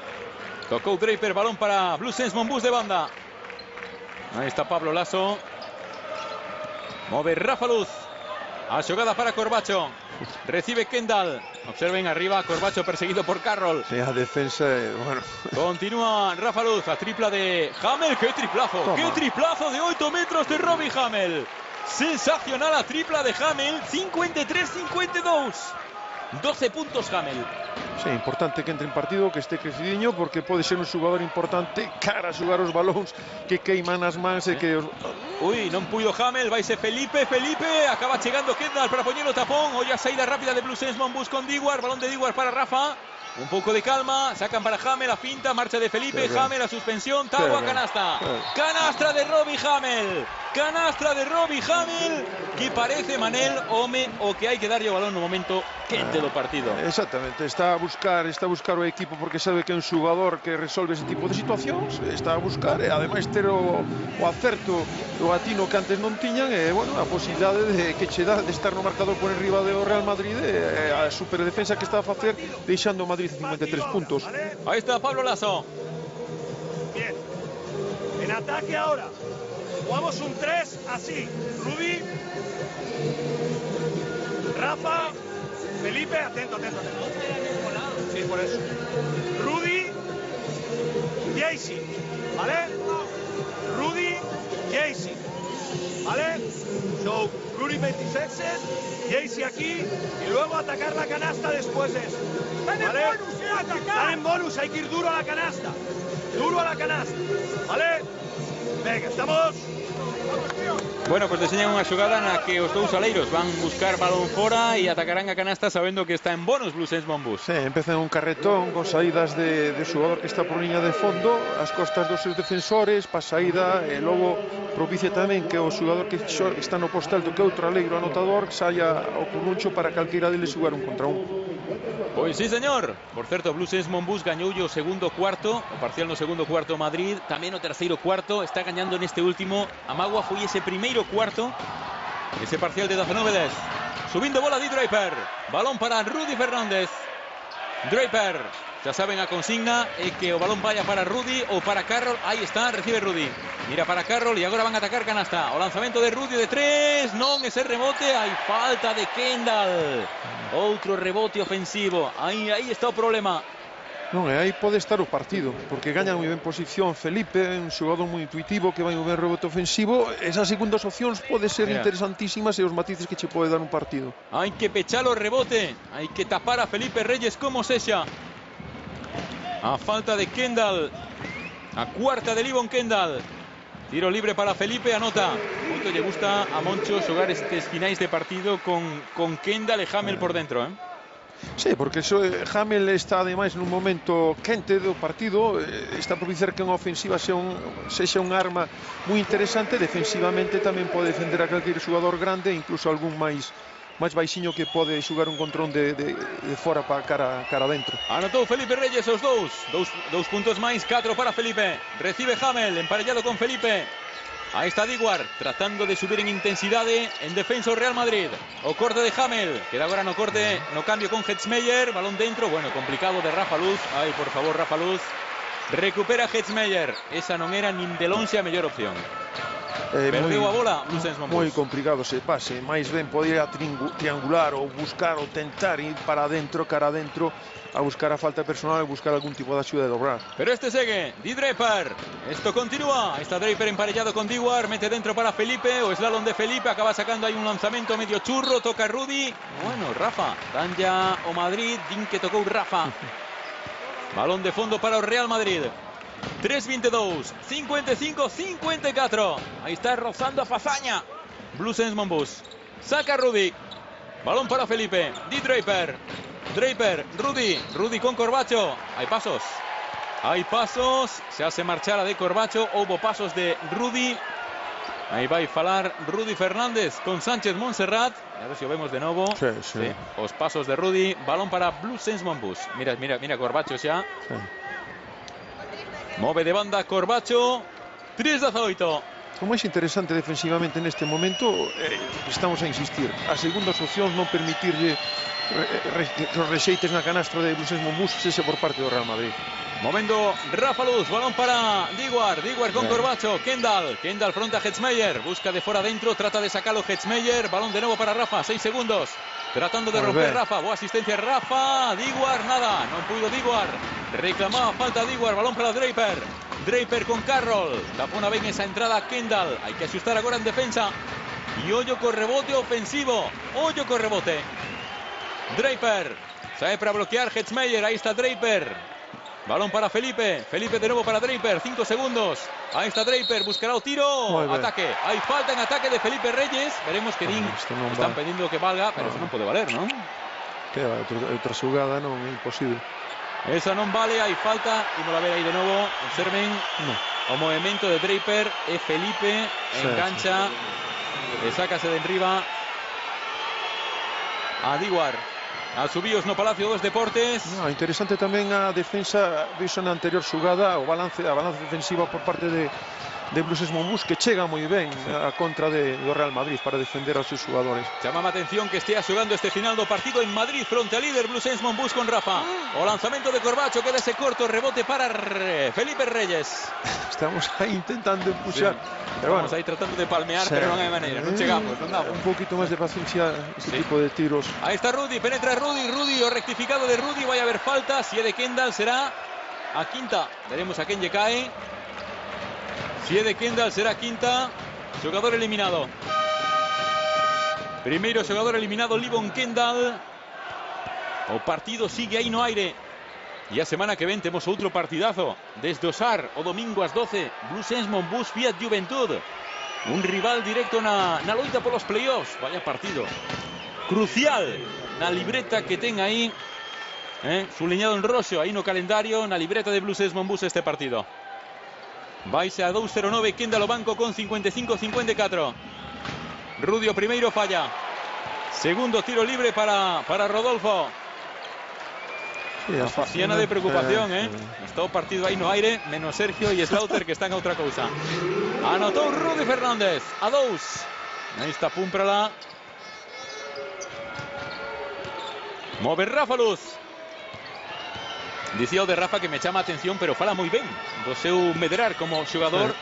Tocó Draper, balón para Blues Monbus de banda. Ahí está Pablo Laso. Move Rafa Luz. A xogada para Corbacho. Recibe Kendall. Observen arriba, Corbacho perseguido por Carroll. Sí, a defensa, bueno. Continúa Rafa Luz, a tripla de Hamel. ¡Qué triplazo! Toma. ¡Qué triplazo de 8 metros de Robbie Hamel! Sensacional la tripla de Hamel. 53-52. 12 puntos Hamel. Sí, importante que entre en partido, que esté crecidiño, porque pode ser un xogador importante cara a xogar os balóns que queiman as mans e que... Uy, non puido Hamel, vaise Felipe, acaba chegando Kendall para poñer o tapón. Oye, a saída rápida de Blues Monbus con Dewar, balón de Dewar para Rafa. Un poco de calma, sacan para Hamel, la finta, marcha de Felipe, Hamel, la suspensión, Tagua, canasta. Canastra de Robbie Hamel. Canastra de Robbie Hamel, que parece, Manel, home, o que hai que darlle o balón no momento quente do partido. Exactamente, está a buscar o equipo porque sabe que é un xogador que resolve ese tipo de situacións, está a buscar e ademais ter o acerto do atino que antes non tiñan e, bueno, a posibilidade de que che dá de estar no marcador por enriba do Real Madrid e a superdefensa que está a facer deixando o Madrid a 53 puntos. Ahí está Pablo Laso. Bien. En ataque ahora. Jugamos un 3 así. Rudy. Rafa. Felipe, atento. Sí, por eso. Rudy. Jaycee. ¿Vale? Rudy. Jaycee. ¿Vale? So, Rudy 26, Jaycee aquí y luego atacar la canasta después de eso. ¿Vale? Están en bonus, hay que ir duro a la canasta. Duro a la canasta. ¿Vale? Venga, estamos. Bueno, pues deseñan unha xogada na que os dous aleiros van buscar balón fora e atacarán a canasta sabendo que está en bonus Blues Monbus. Sí, empezan un carretón con saídas de xogador que está por liña de fondo, as costas dos seus defensores, pa saída, e logo propicia tamén que o xogador que está no poste alto, que outro aleiro anotador, saia ao curruncho para calquera deles xogar un contra un. Pois sí, señor. Por certo, Blues Monbus gañou o segundo cuarto, o parcial no segundo cuarto Madrid, tamén o terceiro cuarto, está gañando neste último. A mágoa foi ese primeiro cuarto, ese parcial de 19-10. Subindo bola de Draper, balón para Rudy Fernández. Draper, ya saben a consigna é que o balón vaya para Rudy ou para Carroll. Aí está, recibe Rudy, mira para Carroll e agora van a atacar canasta. O lanzamento de Rudy de 3, non ese rebote, hai falta de Kendall. Outro rebote ofensivo, aí está o problema. Non, e aí pode estar o partido, porque gañan moi ben posición Felipe, un xogador moi intuitivo que vai moi ben rebote ofensivo. Esas segundas opcións pode ser interesantísimas e os matices que che pode dar un partido. Hai que pechar o rebote, hai que tapar a Felipe Reyes como sexa. A falta de Kendall, a cuarta de Livon Kendall. Tiro libre para Felipe, anota. Moito lle gusta a Moncho xogar estes finais de partido con Kendall e Hamel por dentro, Sí, porque Hamel está ademais nun momento quente do partido, está a propiciar que unha ofensiva sexa un arma moi interesante, defensivamente tamén pode defender a calquer xogador grande, incluso algún máis baixiño que pode xogar un contrón de fora para cara dentro. Anotou Felipe Reyes os dous puntos máis, 4 para Felipe. Recibe Hamel, emparellado con Felipe. Ahí está Dewar, tratando de subir en intensidade en defensa o Real Madrid. O corte de Hamel, queda agora no corte, no cambio con Hetzmeyer, balón dentro, bueno, complicado de Rafa Luz. Ay, por favor, Rafa Luz. Recupera Hetzmeyer, esa non era nin de lonxe a mellor opción. Perdeu a bola, moi complicado se pase, máis ben podía triangular ou buscar ou tentar ir para adentro, cara adentro, a buscar a falta personal e buscar algún tipo de axuda de dobrar. Pero este segue, Di Draper, esto continúa, está Draper emparellado con Dewar, mete dentro para Felipe, o slalom de Felipe, acaba sacando ahí un lanzamento medio churro, toca Rudy, bueno, Rafa, dan ya o Madrid, din que tocou Rafa. Balón de fondo para o Real Madrid. 3-22, 55-54. Ahí está rozando a fazaña Blues Monbus. Saca Rudy. Balón para Felipe. Di Draper. Rudy con Corbacho. Hay pasos. Se hace marchar a de Corbacho. Hubo pasos de Rudy. Aí vai falar Rudy Fernández con Sánchez Montserrat. A ver se o vemos de novo. Sí. Os pasos de Rudy. Balón para Blues Monbus. Mira Corbacho xa. Sí. Move de banda Corbacho. 3-18. O máis interesante defensivamente neste momento, estamos a insistir, a segunda opción non permitirlle que os rexeites na canastra de Blues Monbus ese por parte do Real Madrid. Movendo Rafa Luz, balón para Diguar con Corbacho, Kendall fronta a Hetzmeyer, busca de fuera adentro, trata de sacarlo Hetzmeyer, balón de nuevo para Rafa, 6 segundos, tratando de romper Rafa, boa asistencia Rafa, Diguar nada, non puido Diguar, reclamaba falta Diguar, balón para Draper con Carroll, tapona ben esa entrada a Kendall, hai que asustar agora en defensa, e ollo co rebote ofensivo, Draper, sae para bloquear Hetzmeyer, aí está Draper. Balón para Felipe de nuevo para Draper, 5 segundos, ahí está Draper, buscará o tiro, ataque, hay falta en ataque de Felipe Reyes, veremos que están pidiendo que valga, pero eso non pode valer, non? Outra xugada non é imposible. Esa non vale, hai falta, imos a ver aí de novo, observen o movimento de Draper, e Felipe engancha, e sácase de enriba a Diguar. A subíos no Palacio dos Deportes. Interesante tamén a defensa, visto na anterior xugada, a balance defensiva por parte de Blues Monbus, que chega moi ben a contra do Real Madrid para defender aos seus xogadores. Chamama a atención que estea xogando este final do partido en Madrid fronte al líder Blues Monbus con Rafa. O lanzamento de Corbacho, queda ese corto rebote para Felipe Reyes. Estamos aí intentando empuxar. Pero vamos aí tratando de palmear, pero non hai maneira, non chegamos, non damos. Un poquito máis de paciencia ese tipo de tiros. Ahí está Rudy, penetra Rudy, o rectificado de Rudy, vai a haber falta, si é de Kendall será a quinta, veremos a quen lle cae. Si é de Kendall será quinta, xogador eliminado. Primeiro xogador eliminado, Livon Kendall. O partido sigue aí no aire. E a semana que ven temos outro partidazo desde o SAR, o domingo ás 12, Blues Monbus Fiat Juventud, un rival directo na loita polos playoffs. Vaya partido crucial na libreta que ten aí, suliñado en roxo aí no calendario, na libreta de Blues Monbus este partido. Vaise a 2-0-9, Kendall o banco con 55-54. Rudy o primeiro falla, segundo tiro libre para Rodolfo. Una faciana de preocupación, Está o partido aí no aire, menos Sergio e Slaughter que están a outra cousa. Anotou Rudy Fernández, a 2. Aí está Púmprala. Move Rafa Luz. Dicía o de Rafa que me chama a atención, pero fala moi ben do seu medrar como xogador,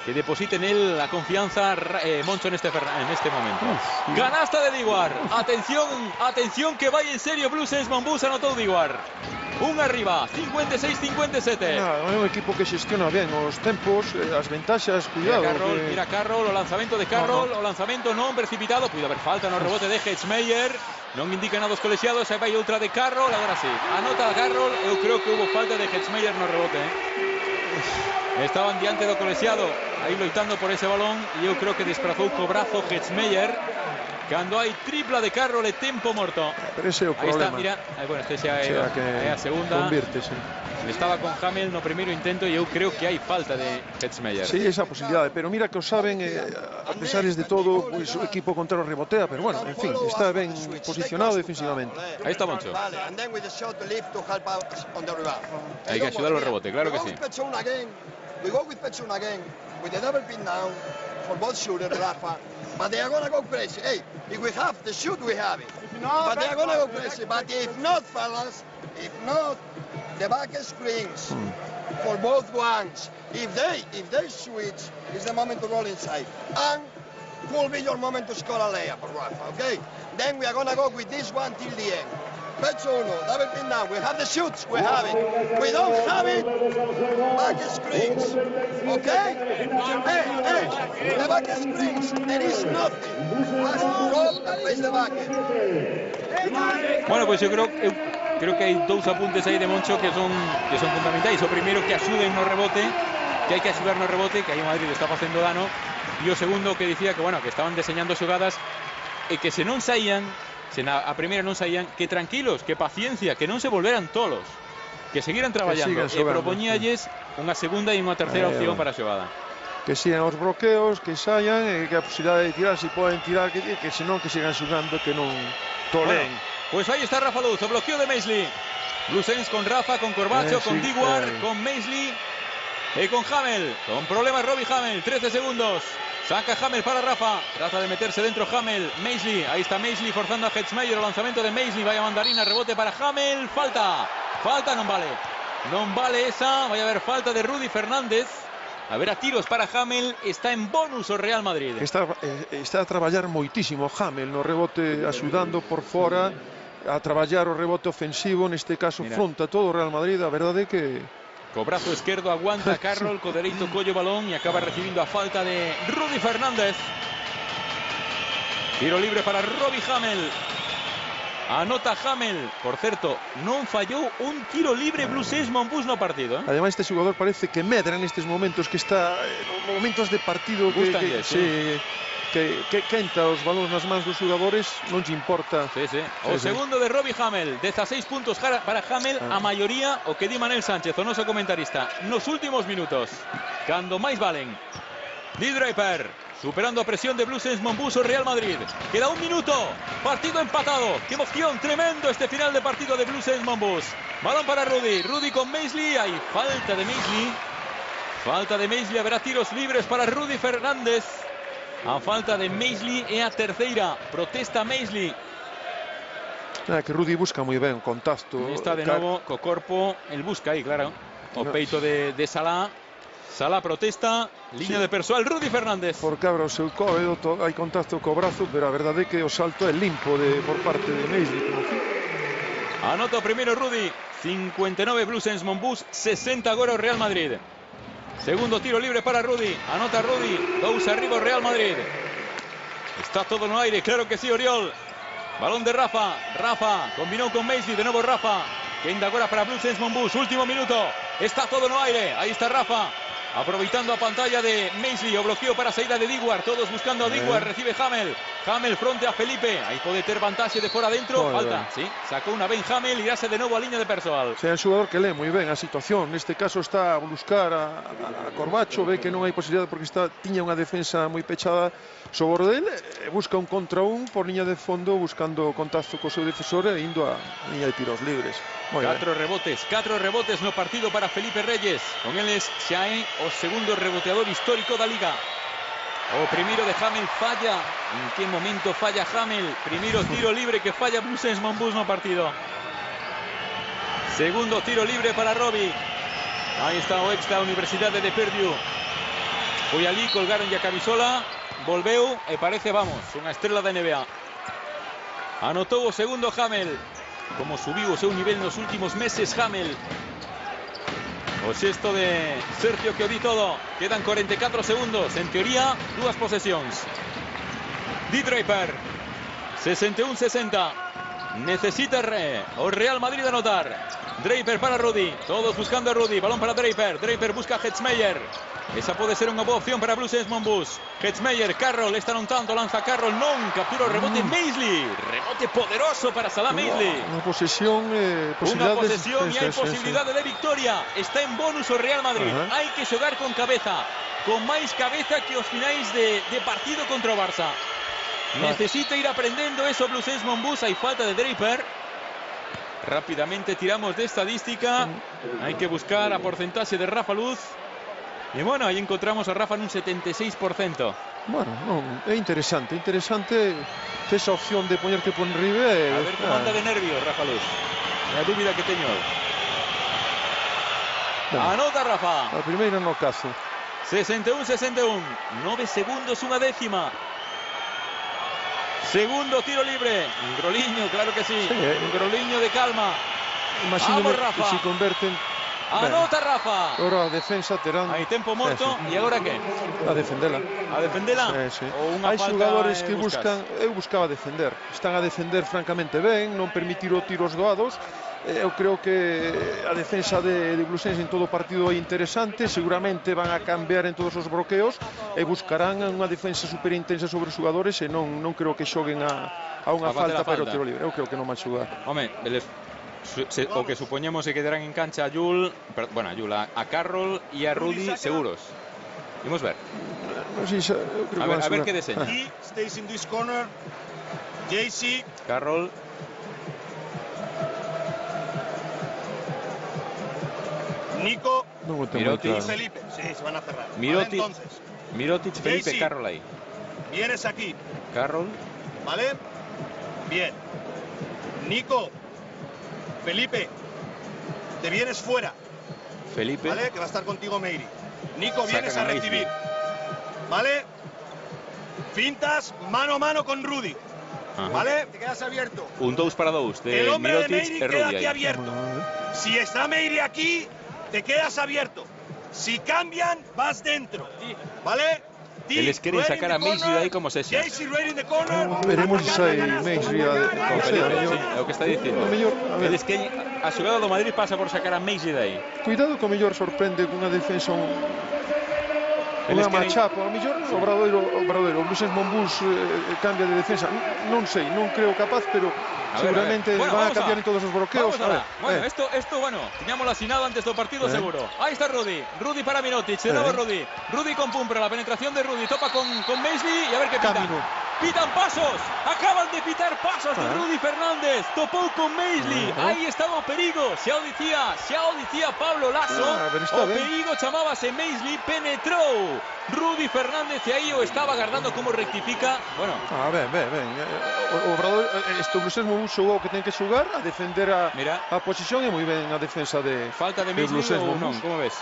que deposite nel a confianza Moncho neste momento. Canasta de Diguar. Atención que vai en serio Blues Monbus, anotou Diguar. Un arriba, 56-57. É un equipo que xestiona ben os tempos, as ventaxas, cuidado. Mira Carroll, o lanzamento de Carroll, o lanzamento non precipitado, puido haber falta no rebote de Hetzmeyer. Non indica nada os colexiados, aí vai outra de Carroll, agora sí. Anota a Carroll, eu creo que hubo falta de Hetzmeyer no rebote. Estaban diante do colexiado, aí loitando por ese balón, e eu creo que desprazou co brazo Hetzmeyer. Cando hai tripla de Carroll e tempo morto. Pero ese é o problema. Aí está, mira, bueno, este xa é a segunda. Convírtese. Estaba con Hamel no primeiro intento e eu creo que hai falta de Hetzmeyer. Sí, esa posibilidade, pero mira que o saben, a pesar de todo, pues, o equipo contrario rebotea, pero bueno, en fin, está ben posicionado defensivamente. Aí está Moncho. Hai que axudar o rebote, claro que sí. We go with Petson again, with the double pin down for both shooters, Rafa. But they are going to go crazy. Hey, if we have the shoot, we have it. But they are going to go crazy. But if not, fellas, if not, the back screens for both ones. If they switch, it's the moment to roll inside. And could be your moment to score a layup, Rafa, okay? Then we are going to go with this one till the end. Pecho uno, double pin down. We have the shoots, we have it. We don't have it, back screens, okay? Hey, the back screens, there is nothing. Has to roll and face the bucket. Bueno, pues eu creo que hai dous apuntes aí de Moncho que son fundamentais. O primeiro, que axuden no rebote, que hai que axudar no rebote, que aí o Madrid está facendo dano. E o segundo, que dicía que, bueno, que estaban deseñando xogadas e que se non saían, a primeira non saían, que tranquilos, que paciencia, que non se volveran tolos, que seguiran traballando, e propoñíalles unha segunda e unha terceira opción para a xogada. Que sigan os bloqueos, que saian, e que a posibilidade de tirar, se poden tirar, que senón que sigan xogando, que non toleen. Bueno, pues aí está Rafa Luz, o bloqueo de Maisley. Blues con Rafa, con Corbacho, con Diguar, con Maisley. Y con Hamel, con problemas Robbie Hamel, 13 segundos. Saca Hamel para Rafa, trata de meterse dentro Hamel, Maisley, ahí está Maisley forzando a Hetzmeyer, el lanzamiento de Maisley, vaya mandarina, rebote para Hamel, falta, non vale esa, vaya a haber falta de Rudy Fernández. A ver, a tiros para Hamel, está en bonus o Real Madrid. Está a traballar moitísimo Hamel no rebote, axudando por fora, a traballar o rebote ofensivo, neste caso fronta todo o Real Madrid, a verdade é que... Cobrazo izquierdo, aguanta Carroll, codereito, collo, balón y acaba recibiendo a falta de Rudy Fernández. Tiro libre para Robbie Hamel. Anota Hamel. Por cierto, non fallou un tiro libre Blues Saints Monbus no partido. Además, este jugador parece que medra nestes momentos, que está en momentos de partido que quenta os balóns nas mans dos xogadores, non lle importa. O segundo de Robbie Hamel, 16 puntos para Hamel, a maioría o que di Manel Sánchez, o noso comentarista, nos últimos minutos, cando máis valen. Di Draper, superando a presión de Blues Saints Monbus o Real Madrid. Queda un minuto, partido empatado. Qué emoción, tremendo este final de partido de Blues Saints Monbus. Balón para Rudy, Rudy con Maisley, hay falta de Maisley. Falta de Maisley, habrá tiros libres para Rudy Fernández. A falta de Maisley e a terceira. Protesta Maisley. Que Rudy busca moi ben o contacto. Está de novo co corpo. El busca aí, claro. O peito de Salah. Salah protesta. Liña de persoal. Rudy Fernández. Por cabra o seu cóvedo. Hai contacto co brazo. Pero a verdade é que o salto é limpo por parte de Maisley. Anota o primeiro Rudy. 59 Blues Saints Monbus. 60 agora o Real Madrid. Segundo tiro libre para Rudy. Anota Rudy. 2 arriba Real Madrid. Está todo no aire. Claro que sí, Oriol. Balón de Rafa. Rafa combinó con Maisley. De nuevo Rafa. Que ainda agora para Blues Saints Monbus. Último minuto. Está todo no aire. Ahí está Rafa. Aproveitando a pantalla de Maisley. O bloqueo para saída de Diguar. Todos buscando a Diguar. Recibe Hamel. Hamel fronte a Felipe. Aí pode ter vantaxe de fora dentro. Falta. Sí. Sacou unha ben Hamel. Irase de novo a liña de persoal. É un xogador que lee moi ben a situación. Neste caso está a buscar a Corbacho. Ve que non hai posibilidade porque tiña unha defensa moi pechada sobre dele. Busca un contra un por liña de fondo. Buscando contacto co seu defensor e indo a liña de tiros libres. 4 rebotes no partido para Felipe Reyes. Con eles xa é o segundo reboteador histórico da Liga. O primeiro de Hamel falla. En que momento falla Hamel? Primeiro tiro libre que falla Blues Saints Monbus no partido. Segundo tiro libre para Robbie. Aí está o ex da Universidade de Purdue. Foi ali, colgaron a camisola. Volveu e parece, vamos, unha estrela da NBA. Anotou o segundo Hamel. Como subiu o seu nivel nos últimos meses Hamel. O sexto de Sergio que o di todo. Quedan 44 segundos. En teoría, 2 posesións. Di Draper. 61-60. Necesita o Real Madrid anotar. Draper para Rudy. Todos buscando a Rudy. Balón para Draper. Draper busca a Hetzmeyer. Esa pode ser unha boa opción para Blues Saints Monbus. Hetzmeyer, Carroll, está non tanto, lanza Carroll, non, captura o rebote Maisley. Rebote poderoso para Salah Maisley. Unha posesión e hai posibilidade de victoria. Está en bonus o Real Madrid. Hai que xogar con cabeza. Con máis cabeza que os finais de partido contra o Barça. Necesita ir aprendendo eso Blues Saints Monbus. Hai falta de Draper. Rápidamente tiramos de estadística. Hai que buscar a porcentaxe de Rafa Luz. Y bueno, aí encontramos a Rafa nun 76%. Bueno, é interesante esa opción de ponerte por enriba. A ver como anda de nervios Rafa Luz. A dúbida que teño. Anota Rafa. A primeira no caso. 61-61. 9 segundos, unha décima. Segundo tiro libre. Un groliño, claro que sí. Un groliño de calma. Vamos, Rafa. Que se converten. Anota Rafa. Ahora a defensa terán. Hai tempo morto e agora que? A defendela. A defendela? Sí. Hai xogadores que buscan, eu buscaba defender. Están a defender francamente ben, non permitir o tiros doados. Eu creo que a defensa de Blues Saints en todo o partido é interesante. Seguramente van a cambiar en todos os bloqueos e buscarán unha defensa super intensa sobre os xogadores e non creo que xoguen a unha falta para o tiro libre. Eu creo que non van xogar. Home, o que supoñemos é que quedarán en cancha a Carroll e a Rudy seguros. Imos ver. A ver que deseña. He stays in this corner. JC. Carroll. Nico. Non o ten moi Mirotic. Y claro. Felipe. Sí, se van a cerrar. Vale, Mirotic, entonces, Mirotic, Felipe, Jaycee. Carroll ahí. vienes aquí. Carroll, ¿Vale? Bien. Nico, Felipe, te vienes fuera. Felipe. ¿Vale? Que va a estar contigo Meiri. Nico, vienes Sacan a a Meiri. recibir. ¿Vale? Fintas mano a mano con Rudy. Ajá. ¿Vale? Te quedas abierto. Un 2 para 2 de El hombre de Mirotic Meiri e queda Rudy aquí ahí. abierto. Si está Meiri aquí, te quedas abierto. Si cambian, vas dentro. ¿Vale? Eles queren Ready sacar in a the Meisli corner. de aí como sexa. Jaycee ready in the corner. Veremos se Atacando sai a canasta. Meisli a de... Con Non sei, a Felipe, mellor... sí, é o que está dicindo. A mellor, a ver, Eles que a xogada do Madrid pasa por sacar a Meisli de aí. cuidado que o mellor sorprende cunha defensa Eles unha queren- machapa. O mellor o Blues Monbus cambia de defensa. Non sei, non creo capaz, pero A ver, seguramente Bueno, van a vamos cambiar en todos os bloqueos. Vamos A ver, alá. Bueno, esto, bueno, teníamos asignado antes do partido seguro. Ahí está Rudy. Rudy para Mirotic. De nuevo Rudy. Rudy con Pumpra. La penetración de Rudy. Topa con Meisli y a ver qué pitan. Camino. Pitan pasos. Acaban de pitar pasos de Rudy Fernández. Topó con Meisli. Ahí estaba o perigo. Xa o dicía Pablo Lasso. Pero está O ben. perigo chamábase Meisli. Penetrou. Rudy Fernández e aí o estaba aguardando como rectifica. Bueno, Ben. O Obrador, este Blues Monbus xogou o que ten que xogar, a defender a mira, posición e moi ben a defensa de... falta de Meisli Blues ou Monbus. non, como ves?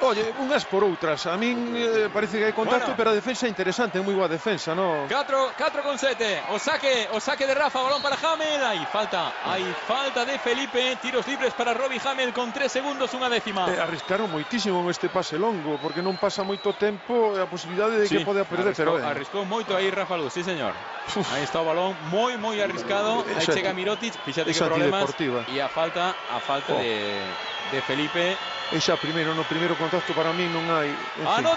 Oye, unhas por outras. A min parece que hai contacto, Bueno. pero a defensa é interesante, é moi boa defensa, no? 4 con 7. O saque de Rafa, balón para Hamel. Hay falta de Felipe. Tiros libres para Robbie Hamel con 3 segundos, unha décima. Arriscaron moitísimo este pase longo, porque non pasa moito tempo e a posibilidade de que pode perder, pero ben. Arriscou moito aí Rafa Luz, sí señor. Aí está o balón, moi arriscado. Aí Esa- chega Mirotic, fíxate que esa problemas. antideportiva. E a falta de Felipe. E xa no primeiro contacto para mí non hai... en fin.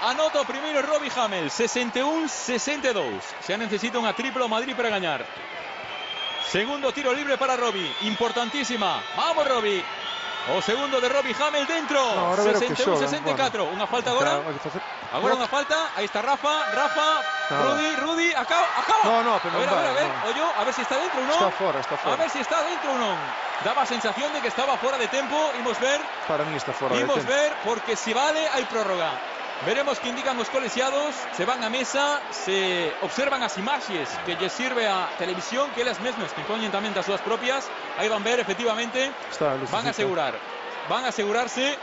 Anota o primeiro Robbie Hamel, 61-62. Xa necesita unha tripla o Madrid para gañar. Segundo tiro libre para Robbie, importantísima. Vamos Robbie. O segundo de Robbie Hamel dentro. No, ahora verá que xoga, 61-64. Unha falta agora. Hai que facer- Agora unha falta. Aí está Rafa. Nada. Rudy, acaba. No, pero non a ver. vai, no. Ollo, a ver si está dentro ou non. Está fora. A ver si está dentro ou non. Daba a sensación de que estaba fora de tempo. Imos ver. Para mí está fora de Imos tempo. ver, porque si vale, hai prórroga. Veremos que indican os colexiados. Se van a mesa, se observan as imaxes que lle sirve a televisión, que elas mesmas que poñen tamén das súas propias. Aí van ver, efectivamente, Está a van a asegurarse.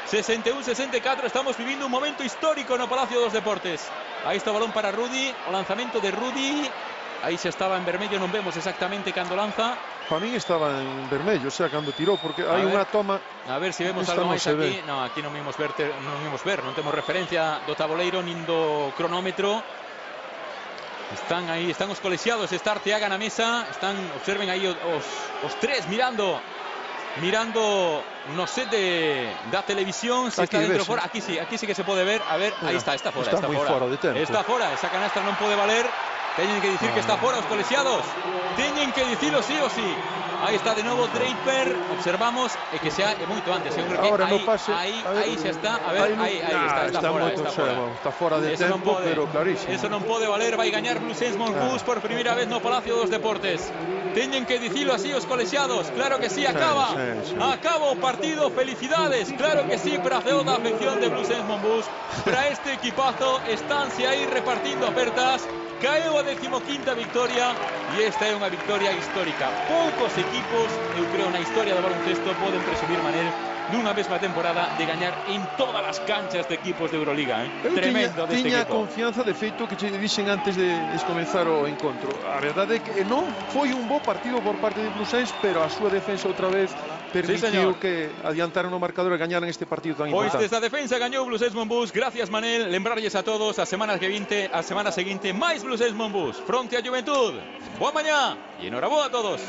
61-64, estamos vivindo un momento histórico no Palacio dos Deportes. Aí está o balón para Rudy, o lanzamento de Rudy. Aí se estaba en vermello, non vemos exactamente cando lanza. Para mí estaba en vermello, o sea, cando tirou, porque hai ver. unha toma... A ver se vemos Esta algo non máis se aquí. ve. No, aquí non vimos ver, non temos referencia do tabuleiro nin do cronómetro. Están os colexiados, está Arteaga na mesa, observen aí os tres mirando no set da televisión, se Aquí está dentro ves, fora. Aquí sí que se pode ver. A ver, aí está fora, Está moi fora de tempo. Está fora, esa canastra non pode valer. Teñen que dicir que está fora os colexiados. Teñen que dicilo sí o sí. Aí está de novo Draper. Observamos que xa é moito antes. Eu creo que Ahora aí, no pase. aí xa está. A ver, aí está fora. Está fora de Eso non tempo, pode, pero clarísimo. Eso non pode valer. Vai gañar Blues Monbus por primeira vez no Palacio dos Deportes. Teñen que dicilo así os colexiados. Claro que sí, acaba. Sí. Acaba o partido. Felicidades. Claro que sí, para toda a afección de Blues Monbus. Para este equipazo, estánse aí repartindo apertas. Caeu a 15ª victoria e esta é unha victoria histórica. Poucos equipos, eu creo, na historia do baloncesto poden presumir, Manel, dunha mesma temporada de gañar en todas as canchas de equipos de Euroliga. Eu Tremendo deste tiña equipo. confianza, de feito, que che dixen antes de comenzar o encontro. A verdade é que non foi un bo partido por parte de Blues, pero a súa defensa outra vez permitiu señor. que adiantaran o marcador e gañaran este partido tan Pois importante. desde a defensa gañou Blues Monbus. Gracias, Manel. Lembrarlles a todos a semana seguinte máis Blues Monbus fronte a Juventud. Boa mañá e enhoraboa a todos.